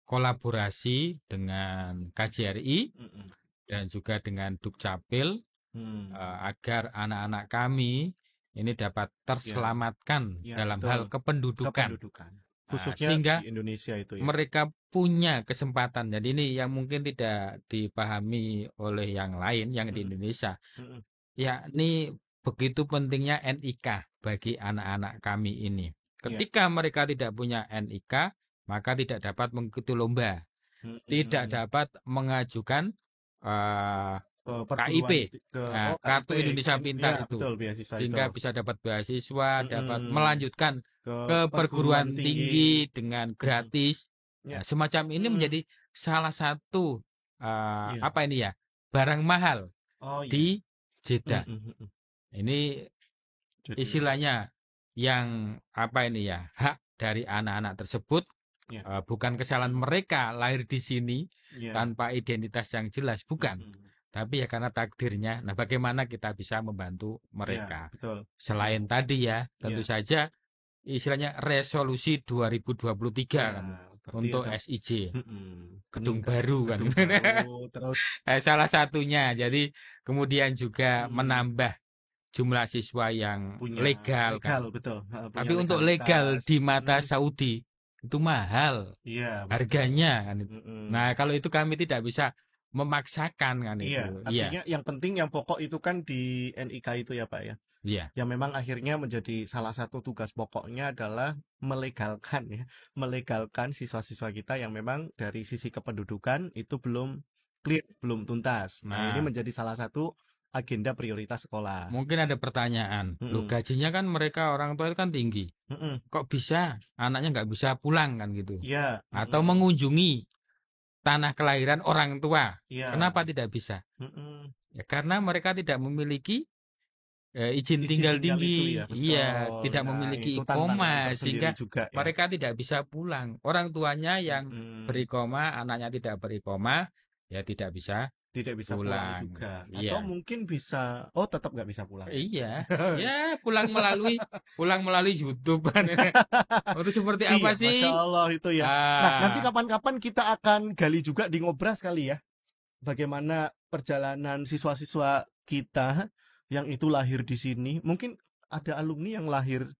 kolaborasi dengan KJRI Mm-mm. dan juga dengan Dukcapil Hmm. agar anak-anak kami ini dapat terselamatkan Ya, dalam betul. hal kependudukan. Kependudukan. Khususnya Sehingga di Indonesia itu ya. mereka punya kesempatan. Jadi ini yang mungkin tidak dipahami oleh yang lain yang di Mm-mm. Indonesia. Mm-mm. Ya, ini begitu pentingnya NIK bagi anak-anak kami ini. Ketika mereka tidak punya NIK, maka tidak dapat mengikuti lomba, tidak dapat mengajukan KIP, Kartu Indonesia Pintar ya, itu, betul, beasiswa sehingga itu. bisa dapat beasiswa, dapat Mm-mm. melanjutkan ke perguruan tinggi dengan gratis. Ya. Nah, semacam ini menjadi salah satu Iya. apa ini ya, barang mahal Oh, iya. di Jeddah. Mm-mm. Ini Jadi, istilahnya yang apa ini ya, hak dari anak-anak tersebut, ya. bukan kesalahan mereka lahir di sini Ya. tanpa identitas yang jelas, bukan. Mm-mm. Tapi ya karena takdirnya. Nah, bagaimana kita bisa membantu mereka? Ya, betul. Selain tadi ya, tentu saja istilahnya resolusi 2023 kan untuk SIJ. Gedung baru kan. Gedung baru, terus Salah satunya. Jadi kemudian juga menambah jumlah siswa yang punya legal kan. betul. Tapi untuk legal di mata Saudi itu mahal. Iya, harganya kan. Nah, Mm-mm. kalau itu kami tidak bisa memaksakan kan Iya, itu. artinya yang penting, yang pokok itu kan di NIK itu ya Pak ya. Iya. Yang memang akhirnya menjadi salah satu tugas pokoknya adalah melegalkan siswa-siswa kita yang memang dari sisi kependudukan itu belum clear, belum tuntas. Nah, ini menjadi salah satu agenda prioritas sekolah. Mungkin ada pertanyaan, loh gajinya kan mereka orang tua itu kan tinggi. Kok bisa anaknya nggak bisa pulang kan gitu? Iya. Atau mengunjungi tanah kelahiran orang tua. Iya. Kenapa tidak bisa? Ya karena mereka tidak memiliki izin tinggal tinggi. Itu ya, Iya, betul. tidak Nah, memiliki itu tantangan iqomah tersendiri sehingga juga ya. mereka tidak bisa pulang. Orang tuanya yang beriqomah, anaknya tidak beriqomah, ya tidak bisa pulang juga. Iya. Atau mungkin bisa, tetap nggak bisa pulang. Iya, ya pulang melalui YouTube kan. Itu seperti apa sih? Masya Allah itu ya. Nah, nanti kapan-kapan kita akan gali juga di Ngobras kali ya. Bagaimana perjalanan siswa-siswa kita yang itu lahir di sini. Mungkin ada alumni yang lahir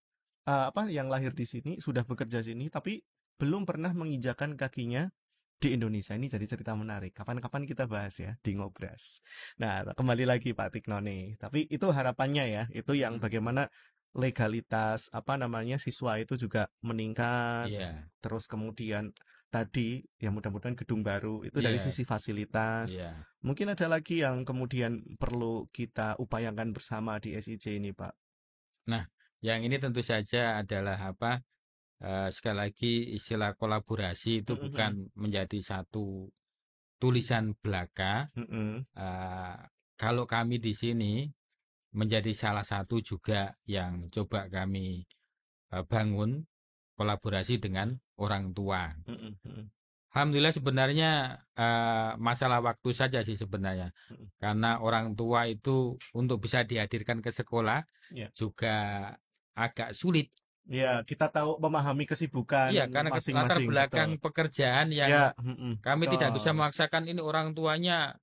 yang lahir di sini, sudah bekerja sini, tapi belum pernah menginjakan kakinya di Indonesia. Ini jadi cerita menarik. Kapan-kapan kita bahas ya di Ngobras. Nah, kembali lagi Pak Tikno nih. Tapi itu harapannya ya, itu yang bagaimana legalitas siswa itu juga meningkat. Terus kemudian tadi ya mudah-mudahan gedung baru itu dari sisi fasilitas. Mungkin ada lagi yang kemudian perlu kita upayakan bersama di SIJ ini, Pak. Nah, yang ini tentu saja adalah sekali lagi istilah kolaborasi itu bukan menjadi satu tulisan belaka. Kalau kami di sini menjadi salah satu juga yang coba kami bangun kolaborasi dengan orang tua. Alhamdulillah sebenarnya masalah waktu saja sih sebenarnya. Karena orang tua itu untuk bisa dihadirkan ke sekolah juga agak sulit. Ya, kita tahu memahami kesibukan karena masing-masing. latar belakang pekerjaan yang kami tidak bisa memaksakan ini orang tuanya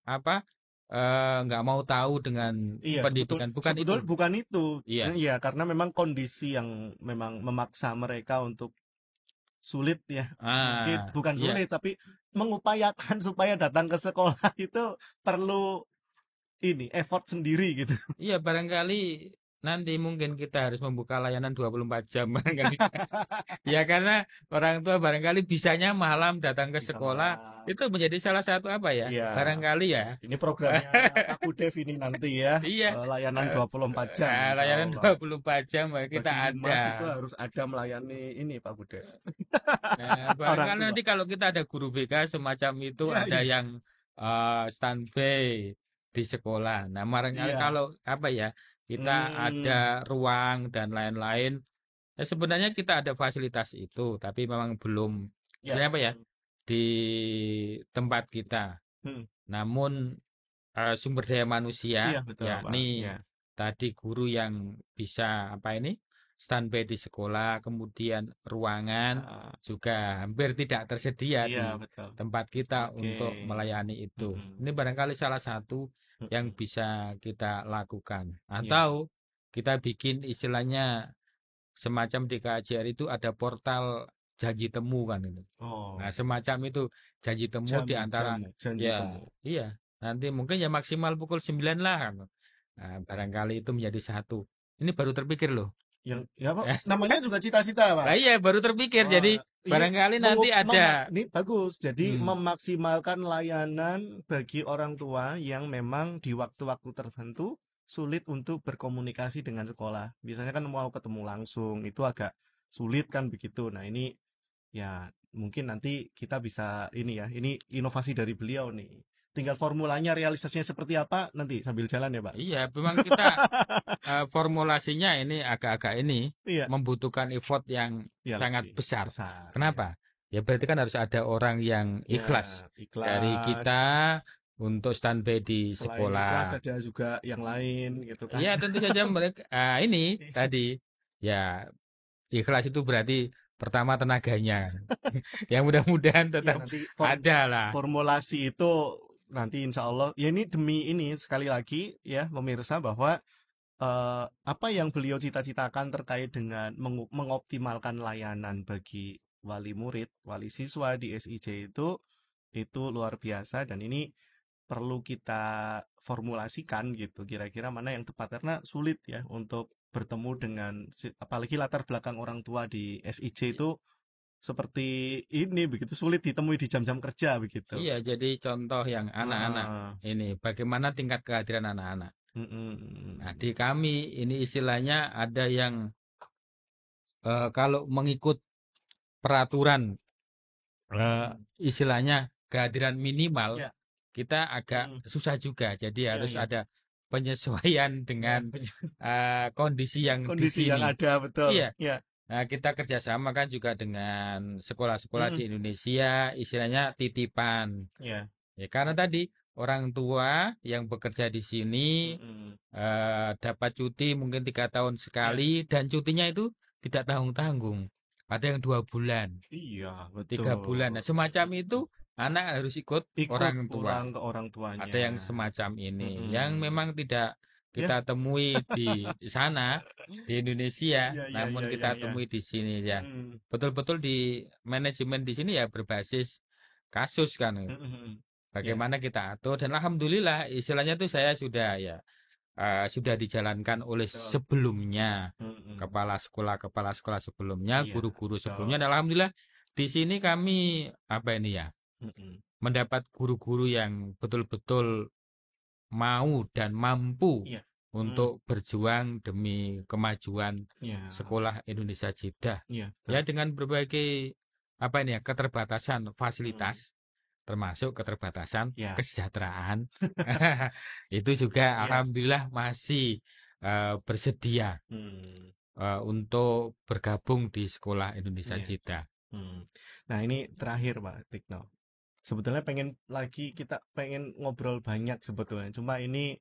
nggak mau tahu dengan pendidikan. Bukan itu. Iya, karena memang kondisi yang memang memaksa mereka untuk sulit ya. Mungkin bukan sulit tapi mengupayakan supaya datang ke sekolah itu perlu effort sendiri gitu. Iya, barangkali nanti mungkin kita harus membuka layanan 24 jam barangkali. Ya karena orang tua barangkali bisanya malam datang ke Bisa sekolah malam. itu menjadi salah satu apa ya? Iya, Barangkali ya. ini programnya Pak Kudev ini nanti ya, Iya. layanan eh, 24 jam insya Layanan Allah. 24 jam kita Sebagai ada. humas itu harus ada melayani ini Pak Kudev. Nah, Orang barangkali tua. nanti kalau kita ada guru BK semacam itu Iya, ada iya. yang standby di sekolah. Nah, barangkali Iya. kalau apa ya, kita Hmm, ada ruang dan lain-lain. Ya, sebenarnya kita ada fasilitas itu, tapi memang belum ya. sebenarnya apa ya di tempat kita. Hmm, Namun sumber daya manusia, iya betul Pak. yakni Ya. tadi guru yang bisa apa ini standby di sekolah, kemudian ruangan Ah, juga hampir tidak tersedia iya di betul. tempat kita Oke. untuk melayani itu. Mm-mm. Ini barangkali salah satu yang Mm-mm. bisa kita lakukan. Iya. Atau kita bikin istilahnya semacam di KJR itu ada portal janji temu kan itu. Nah, Oh, semacam itu janji temu di antara janji ya temu. iya, nanti mungkin ya maksimal pukul 9 lah kan. Nah, barangkali itu menjadi satu. Ini baru terpikir loh. Yang ya Pak, namanya juga cita-cita Pak. Lah iya, baru terpikir. Wah, Jadi ini barangkali nanti ada ini bagus. Jadi hmm, memaksimalkan layanan bagi orang tua yang memang di waktu-waktu tertentu sulit untuk berkomunikasi dengan sekolah. Biasanya kan mau ketemu langsung itu agak sulit kan begitu. Nah, ini ya mungkin nanti kita bisa ini ya. Ini inovasi dari beliau nih. Tinggal formulanya realisasinya seperti apa nanti sambil jalan ya, Pak. iya, memang kita formulasinya ini agak-agak ini Iya, membutuhkan effort yang ya sangat lebih besar. besar ya. Kenapa? Ya berarti kan harus ada orang yang Ya, ikhlas dari ikhlas. kita untuk standby di Selain ikhlas sekolah. ada juga yang lain gitu kan. Ya tentu saja mereka ini tadi ya ikhlas itu berarti pertama tenaganya. Yang mudah-mudahan Ya tetap nanti ada lah. formulasi itu nanti insya Allah ya ini demi ini sekali lagi ya pemirsa bahwa apa yang beliau cita-citakan terkait dengan mengoptimalkan layanan bagi wali murid, wali siswa di SIJ itu luar biasa dan ini perlu kita formulasikan gitu kira-kira mana yang tepat karena sulit ya untuk bertemu dengan apalagi latar belakang orang tua di SIJ itu seperti ini begitu sulit ditemui di jam-jam kerja begitu. Iya, jadi contoh yang anak-anak Heeh. ini bagaimana tingkat kehadiran anak-anak. Nah, Mm-mm. di kami ini istilahnya ada yang kalau mengikut peraturan eh, istilahnya kehadiran minimal Ya, kita agak mm, susah juga. Jadi ya, harus ya. ada penyesuaian Ya, dengan kondisi yang di kondisi yang sini. ada betul. Iya, Ya. nah, kita kerjasama kan juga dengan sekolah-sekolah di Mm-mm. Indonesia, istilahnya titipan. Ya. Ya, karena tadi orang tua yang bekerja di sini Mm-mm. dapat cuti mungkin 3 tahun Ya. sekali dan cutinya itu tidak tanggung-tanggung. Ada yang 2 bulan, Iya, 3 bulan. Nah, betul. semacam itu anak harus ikut Ikut orang tua. pulang ke orang Ada tuanya. yang semacam ini, yang Mm-mm. memang tidak Ya. kita temui di sana, di Indonesia, Ya, ya, namun ya, ya, kita ya. temui di sini ya. Mm. Betul-betul di manajemen di sini ya berbasis kasus kan. Mm-mm. Ya. Bagaimana kita atur dan alhamdulillah istilahnya tuh saya sudah ya sudah dijalankan oleh Betul. sebelumnya Mm-mm. kepala sekolah sebelumnya, Iya, guru-guru sebelumnya. betul. Dan alhamdulillah di sini kami apa ini ya Mm-mm. mendapat guru-guru yang betul-betul mau dan mampu Iya. Mm. untuk berjuang demi kemajuan Ya. sekolah Indonesia Jeddah. Iya, Ya betul. dengan berbagai apa ini ya keterbatasan fasilitas Mm. termasuk keterbatasan Ya. kesejahteraan. Itu juga Iya. alhamdulillah masih bersedia Hmm. untuk bergabung di Sekolah Indonesia Iya. Jeddah. Hmm. Nah, ini terakhir Pak Tikno. Sebetulnya kita pengen ngobrol banyak sebetulnya. Cuma ini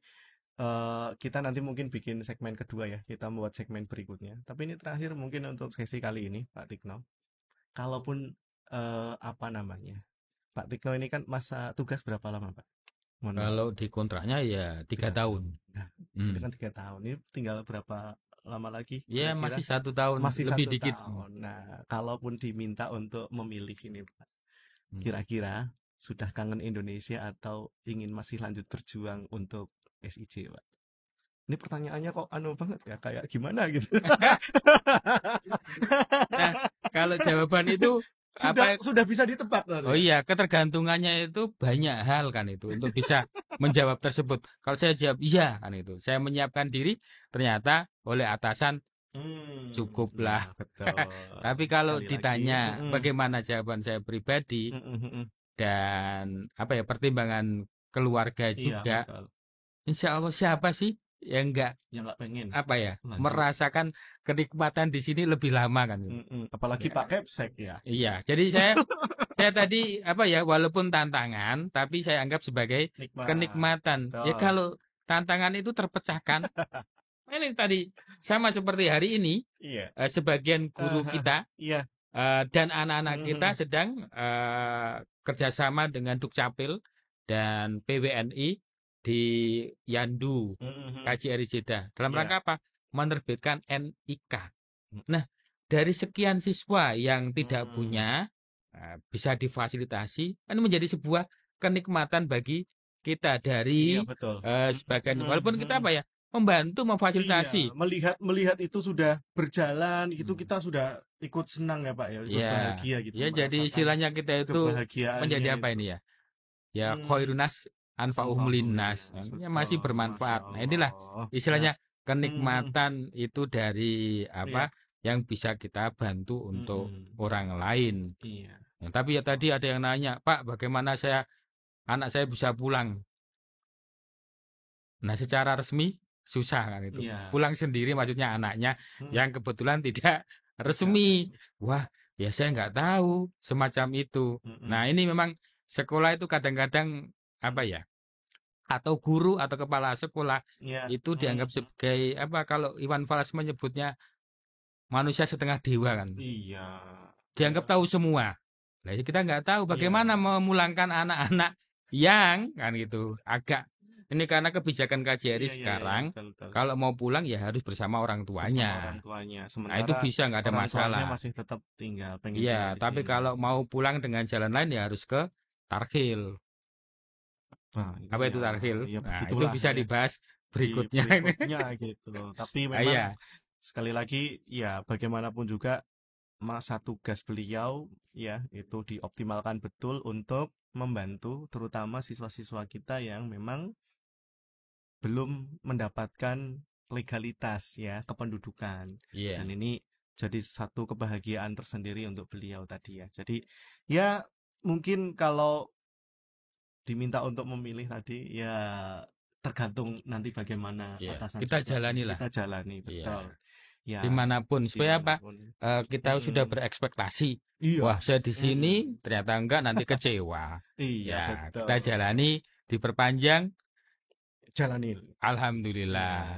kita nanti mungkin bikin segmen kedua ya. Kita membuat segmen berikutnya. Tapi ini terakhir mungkin untuk sesi kali ini, Pak Tikno. Kalaupun apa namanya, Pak Tikno ini kan masa tugas berapa lama, Pak? Mohon maaf. Kalau di kontraknya ya 3 tahun. Nah, itu Hmm. kan 3 tahun. Ini tinggal berapa lama lagi Ya kira-kira? masih 1 tahun Masih lebih satu dikit. tahun. Nah, kalaupun diminta untuk memilih ini, Pak, Hmm. kira-kira sudah kangen Indonesia atau ingin masih lanjut berjuang untuk SIJ, Pak? Ini pertanyaannya kok anu banget ya, kayak gimana gitu. Nah, kalau jawaban itu Sudah bisa ditebak oh iya, ketergantungannya itu banyak hal kan itu untuk bisa menjawab tersebut. Kalau saya jawab iya kan itu, saya menyiapkan diri, ternyata oleh atasan cukuplah. Nah, betul. Tapi kalau Sekali lagi, ditanya bagaimana jawaban saya pribadi dan pertimbangan keluarga iya juga, betul. insya Allah siapa sih yang enggak Yang nggak pengen lanjut. merasakan kenikmatan di sini lebih lama kan? Apalagi Ya, Pak Kepsek ya. iya, jadi saya tadi walaupun tantangan, tapi saya anggap sebagai Nikmat. kenikmatan. Ya Betul. kalau tantangan itu terpecahkan, ini tadi sama seperti hari ini, Iya. sebagian guru kita Iya. dan anak-anak kita sedang kerjasama dengan Dukcapil dan PWNI di Yandu, KJRI Jeddah. Dalam Iya. rangka apa? Menerbitkan NIK. Nah, dari sekian siswa yang tidak punya, bisa difasilitasi, ini menjadi sebuah kenikmatan bagi kita dari Iya betul. sebagian, walaupun kita membantu memfasilitasi. Iya, melihat itu sudah berjalan, itu kita sudah ikut senang ya Pak ya, ikut Ya, bahagia gitu. ya jadi merasakan istilahnya kita itu kebahagiaannya menjadi apa itu. ini ya? Ya khairunas anfa'uhum linnas. Ya, masih Betul, bermanfaat. Masya Nah, inilah Allah. istilahnya Ya. kenikmatan itu dari Iya. yang bisa kita bantu untuk orang lain. Iya. Ya, tapi ya tadi ada yang nanya, Pak, bagaimana anak saya bisa pulang? Nah, secara resmi susah kan itu. Iya. Pulang sendiri maksudnya anaknya yang kebetulan tidak resmi. Wah, ya saya nggak tahu semacam itu. Nah, ini memang sekolah itu kadang-kadang atau guru atau kepala sekolah itu dianggap sebagai kalau Iwan Fals menyebutnya manusia setengah dewa kan. Iya. Dianggap tahu semua. Nah, kita nggak tahu bagaimana memulangkan anak-anak yang kan gitu agak ini karena kebijakan KJRI sekarang betul. kalau mau pulang ya harus bersama orang tuanya. Sementara Nah, itu bisa nggak ada orang masalah. tuanya masih tetap tinggal, pengen Iya, tinggal di tapi sini. kalau mau pulang dengan jalan lain ya harus ke Tarhil. Nah, Apa itu Tarhil? Ya Nah, itu begitulah bisa ya. dibahas Di berikutnya. berikutnya gitu. Tapi memang Iya. sekali lagi ya bagaimanapun juga masa tugas beliau ya itu dioptimalkan betul untuk membantu terutama siswa-siswa kita yang memang belum mendapatkan legalitas ya kependudukan. Iya. Dan ini jadi satu kebahagiaan tersendiri untuk beliau tadi ya. Jadi ya mungkin kalau diminta untuk memilih tadi ya tergantung nanti bagaimana atasan Kita jalanilah. Kita jalani betul. Ya, dimanapun supaya kita sudah berekspektasi. Iya. Wah, saya di sini ternyata enggak, nanti kecewa. Iya, betul. Kita jalani, diperpanjang, jalanin. Alhamdulillah.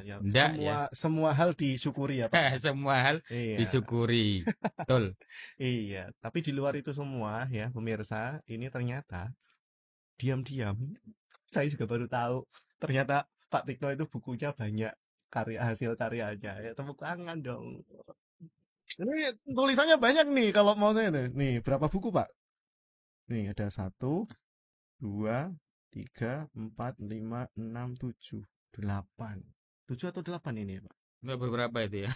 Semua hal disyukuri ya Pak. Semua hal disyukuri. Betul. Iya, tapi di luar itu semua ya pemirsa, ini ternyata diam-diam saya juga baru tahu ternyata Pak Tikno itu bukunya banyak, hasil karyanya. Ya tepuk tangan dong. Ini tulisannya banyak nih kalau mau saya nih. Nih, berapa buku Pak? Nih ada 1, 2, 3, 4, 5, 6, 7, 8. 7 atau 8 ini ya Pak? Udah beberapa itu ya.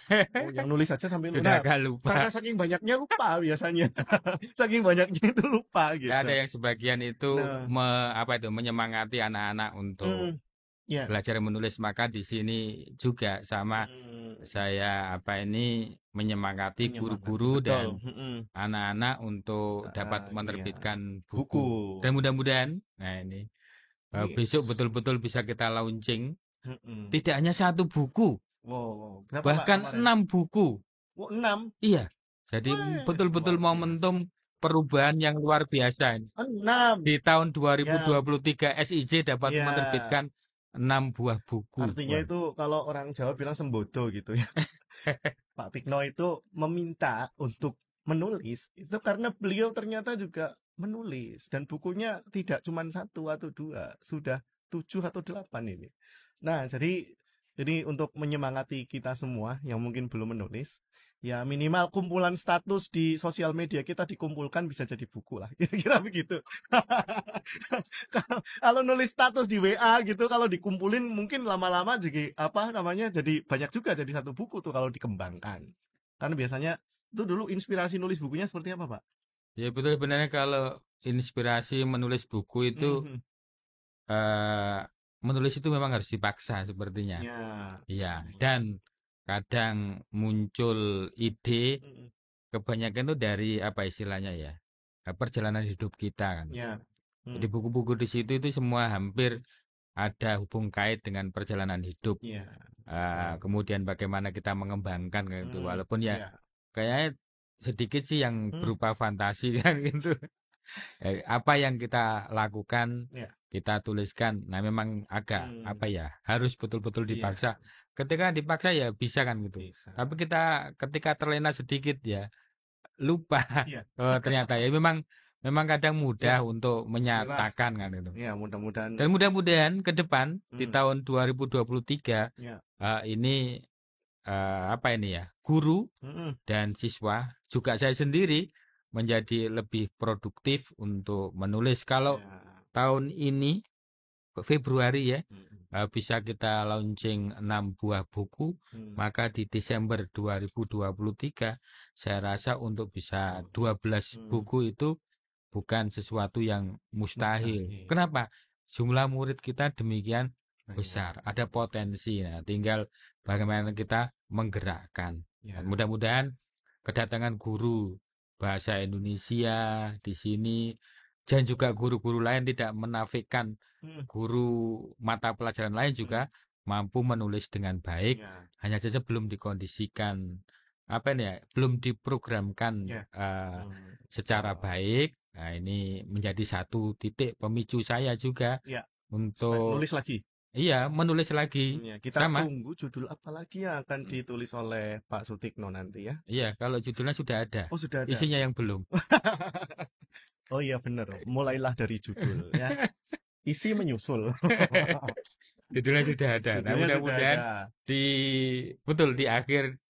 Yang nulis aja sampai sudah agak lupa. Karena saking banyaknya lupa biasanya. Saking banyaknya itu lupa gitu. Ada yang sebagian itu menyemangati anak-anak untuk belajar menulis, maka di sini juga sama saya menyemangati guru-guru dan anak-anak untuk dapat menerbitkan buku. Dan mudah-mudahan ini besok betul-betul bisa kita launching. Tidak hanya 1 buku. Wow. Bahkan 6 buku. 6? Iya. Jadi betul-betul momentum perubahan yang luar biasa. 6. Di tahun 2023 SIJ dapat menerbitkan 6 buah buku. Artinya itu kalau orang Jawa bilang sembodo gitu ya. Pak Tikno itu meminta untuk menulis itu karena beliau ternyata juga menulis dan bukunya tidak cuma 1 atau 2, sudah 7 atau 8 ini. Nah, jadi Jadi untuk menyemangati kita semua yang mungkin belum menulis, ya minimal kumpulan status di sosial media kita dikumpulkan bisa jadi buku lah. Kira-kira begitu. Kalau nulis status di WA gitu, kalau dikumpulin mungkin lama-lama jadi apa namanya? Jadi banyak juga jadi satu buku tuh kalau dikembangkan. Karena biasanya itu dulu inspirasi nulis bukunya seperti apa, Pak? Ya betul, sebenarnya kalau inspirasi menulis buku itu Mhm. eh, menulis itu memang harus dipaksa sepertinya. Ya. Iya, dan kadang muncul ide Mhm. kebanyakan itu dari apa istilahnya ya, perjalanan hidup kita kan. Ya. Jadi Mhm. buku-buku di situ itu semua hampir ada hubung kait dengan perjalanan hidup. Iya, betul. Kemudian bagaimana kita mengembangkan kayak gitu. Mhm. Walaupun ya Iya. kayaknya sedikit sih yang Mhm. berupa fantasi kan gitu. Apa yang kita lakukan, Iya. kita tuliskan. Nah, memang agak apa Mhm. ya, harus betul-betul Iya, dipaksa. Ketika dipaksa ya bisa kan gitu. bisa. Tapi kita ketika terlena sedikit ya lupa. Iya. Oh, ternyata ya memang memang kadang Ya, mudah untuk bismillah. menyatakan kan itu. Ya, mudah-mudahan. Dan mudah-mudahan ke depan di Mhm. tahun 2023 Ya. ini apa ini ya, guru Mhm. dan siswa juga saya sendiri menjadi lebih produktif untuk menulis. Kalau Ya. tahun ini Februari ya Mhm. bisa kita launching 6 buah buku, Mhm. maka di Desember 2023 saya rasa untuk bisa 12 Mhm. buku itu bukan sesuatu yang mustahil. Mustahil. Kenapa? Jumlah murid kita demikian Banyak. besar, ada potensi. Nah, tinggal bagaimana kita menggerakkan. Dan Ya. mudah-mudahan kedatangan guru bahasa Indonesia di sini dan juga guru-guru lain tidak menafikan Mhm. guru mata pelajaran lain Mhm. juga mampu menulis dengan baik, Ya. hanya saja belum dikondisikan apa ini ya, belum diprogramkan Ya. Mhm. secara Betul. baik. Nah, ini menjadi satu titik pemicu saya juga Ya. Supaya untuk nulis lagi. iya menulis lagi Ya, kita sama. tunggu judul apa lagi yang akan ditulis oleh Pak Sutikno nanti ya. Iya, kalau judulnya sudah ada, Oh, sudah ada. isinya yang belum. Oh iya bener. Mulailah dari judul ya. Isi menyusul. Judulnya sudah ada. Nah, Judulnya sudah mudah-mudahan ada. di betul di akhir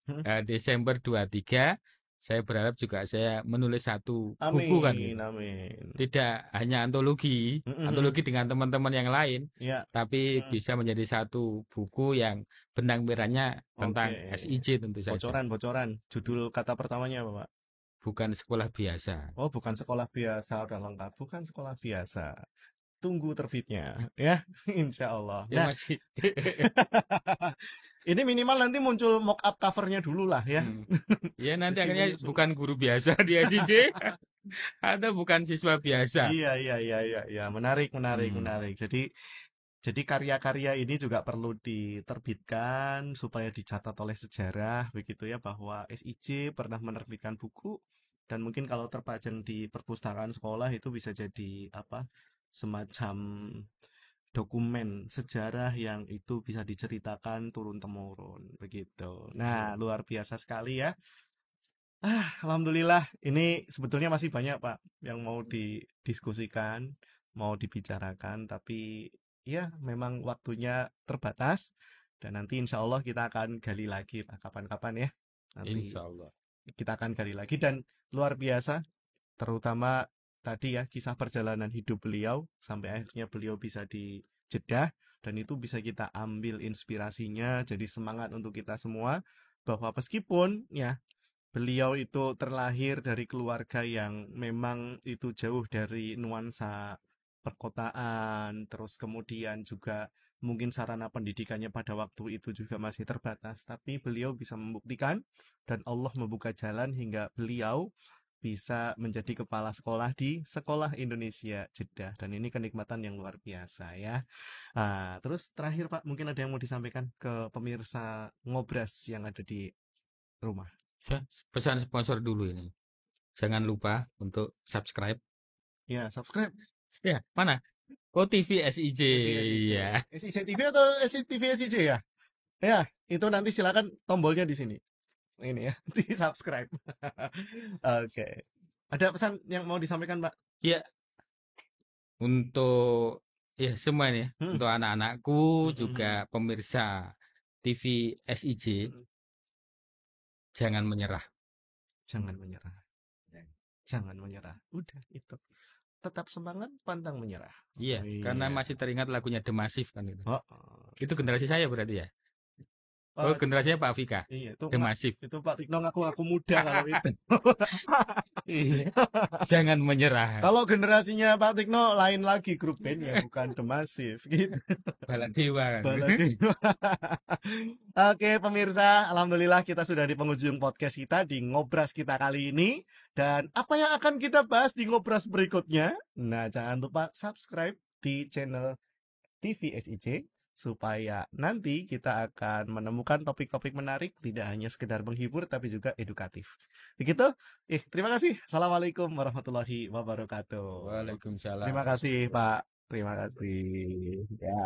Hmm? Desember 23 saya berharap juga saya menulis satu buku kan Amin, gitu. amin. Tidak hanya antologi, Mhm. antologi dengan teman-teman yang lain, Ya. tapi Hmm. bisa menjadi satu buku yang benang merahnya Oke. tentang SIJ tentu saja. Bocoran. Judul kata pertamanya apa, Pak? Bukan sekolah biasa. Oh, bukan sekolah biasa, udah lengkap. Bukan sekolah biasa. Tunggu terbitnya, ya. Insya Allah. Ya Nah, masih. ini minimal nanti muncul mock up covernya dulu lah ya. Hmm. Ya nanti Isi akhirnya menyusul. bukan guru biasa di SIJ atau bukan siswa biasa. Iya. Hmm. Menarik. Jadi karya-karya ini juga perlu diterbitkan supaya dicatat oleh sejarah begitu ya bahwa SIJ pernah menerbitkan buku dan mungkin kalau terpajang di perpustakaan sekolah itu bisa jadi apa semacam dokumen sejarah yang itu bisa diceritakan turun temurun begitu. Nah, luar biasa sekali ya. Alhamdulillah, ini sebetulnya masih banyak Pak yang mau didiskusikan, mau dibicarakan, tapi ya memang waktunya terbatas dan nanti insya Allah kita akan gali lagi Pak kapan-kapan ya. Nanti Insya Allah. kita akan gali lagi dan luar biasa, terutama tadi ya kisah perjalanan hidup beliau sampai akhirnya beliau bisa dijedah dan itu bisa kita ambil inspirasinya jadi semangat untuk kita semua bahwa meskipun ya beliau itu terlahir dari keluarga yang memang itu jauh dari nuansa perkotaan, terus kemudian juga mungkin sarana pendidikannya pada waktu itu juga masih terbatas, tapi beliau bisa membuktikan dan Allah membuka jalan hingga beliau bisa menjadi kepala sekolah di Sekolah Indonesia Jeddah dan ini kenikmatan yang luar biasa ya. Terus terakhir Pak, mungkin ada yang mau disampaikan ke pemirsa Ngobras yang ada di rumah. Ya, pesan sponsor dulu ini. Jangan lupa untuk subscribe. Ya, subscribe Ya, mana? Oh, TV SIJ. TV SIJ. Ya. SIJ TV atau TV SIJ ya? Ya, itu nanti silakan tombolnya di sini. Ini ya, di subscribe. Oke. Ada pesan yang mau disampaikan, Pak? Ya, untuk Ya, semua ini Hmm. untuk anak-anakku juga pemirsa TV SIJ, jangan menyerah. Jangan menyerah. Jangan menyerah. Udah itu. Tetap semangat, pantang menyerah. Iya, karena masih teringat lagunya The Massive kan itu. Oh, Itu generasi saya berarti ya. Oh, oh, generasinya Pak Vika. iya, itu The Massive. itu Pak Tikno aku muda kalau itu. Iya. Jangan menyerah. Kalau generasinya Pak Tikno lain lagi grup bandnya, bukan The Massive gitu. Baladewa kan. Baladewa. Oke pemirsa, alhamdulillah kita sudah di penghujung podcast kita di Ngobras kita kali ini. Dan apa yang akan kita bahas di Ngobras berikutnya? Nah, jangan lupa subscribe di channel TV SIJ supaya nanti kita akan menemukan topik-topik menarik, tidak hanya sekedar menghibur tapi juga edukatif. Begitu? Terima kasih. Assalamualaikum warahmatullahi wabarakatuh. Waalaikumsalam. Terima kasih Pak. Terima kasih. Ya.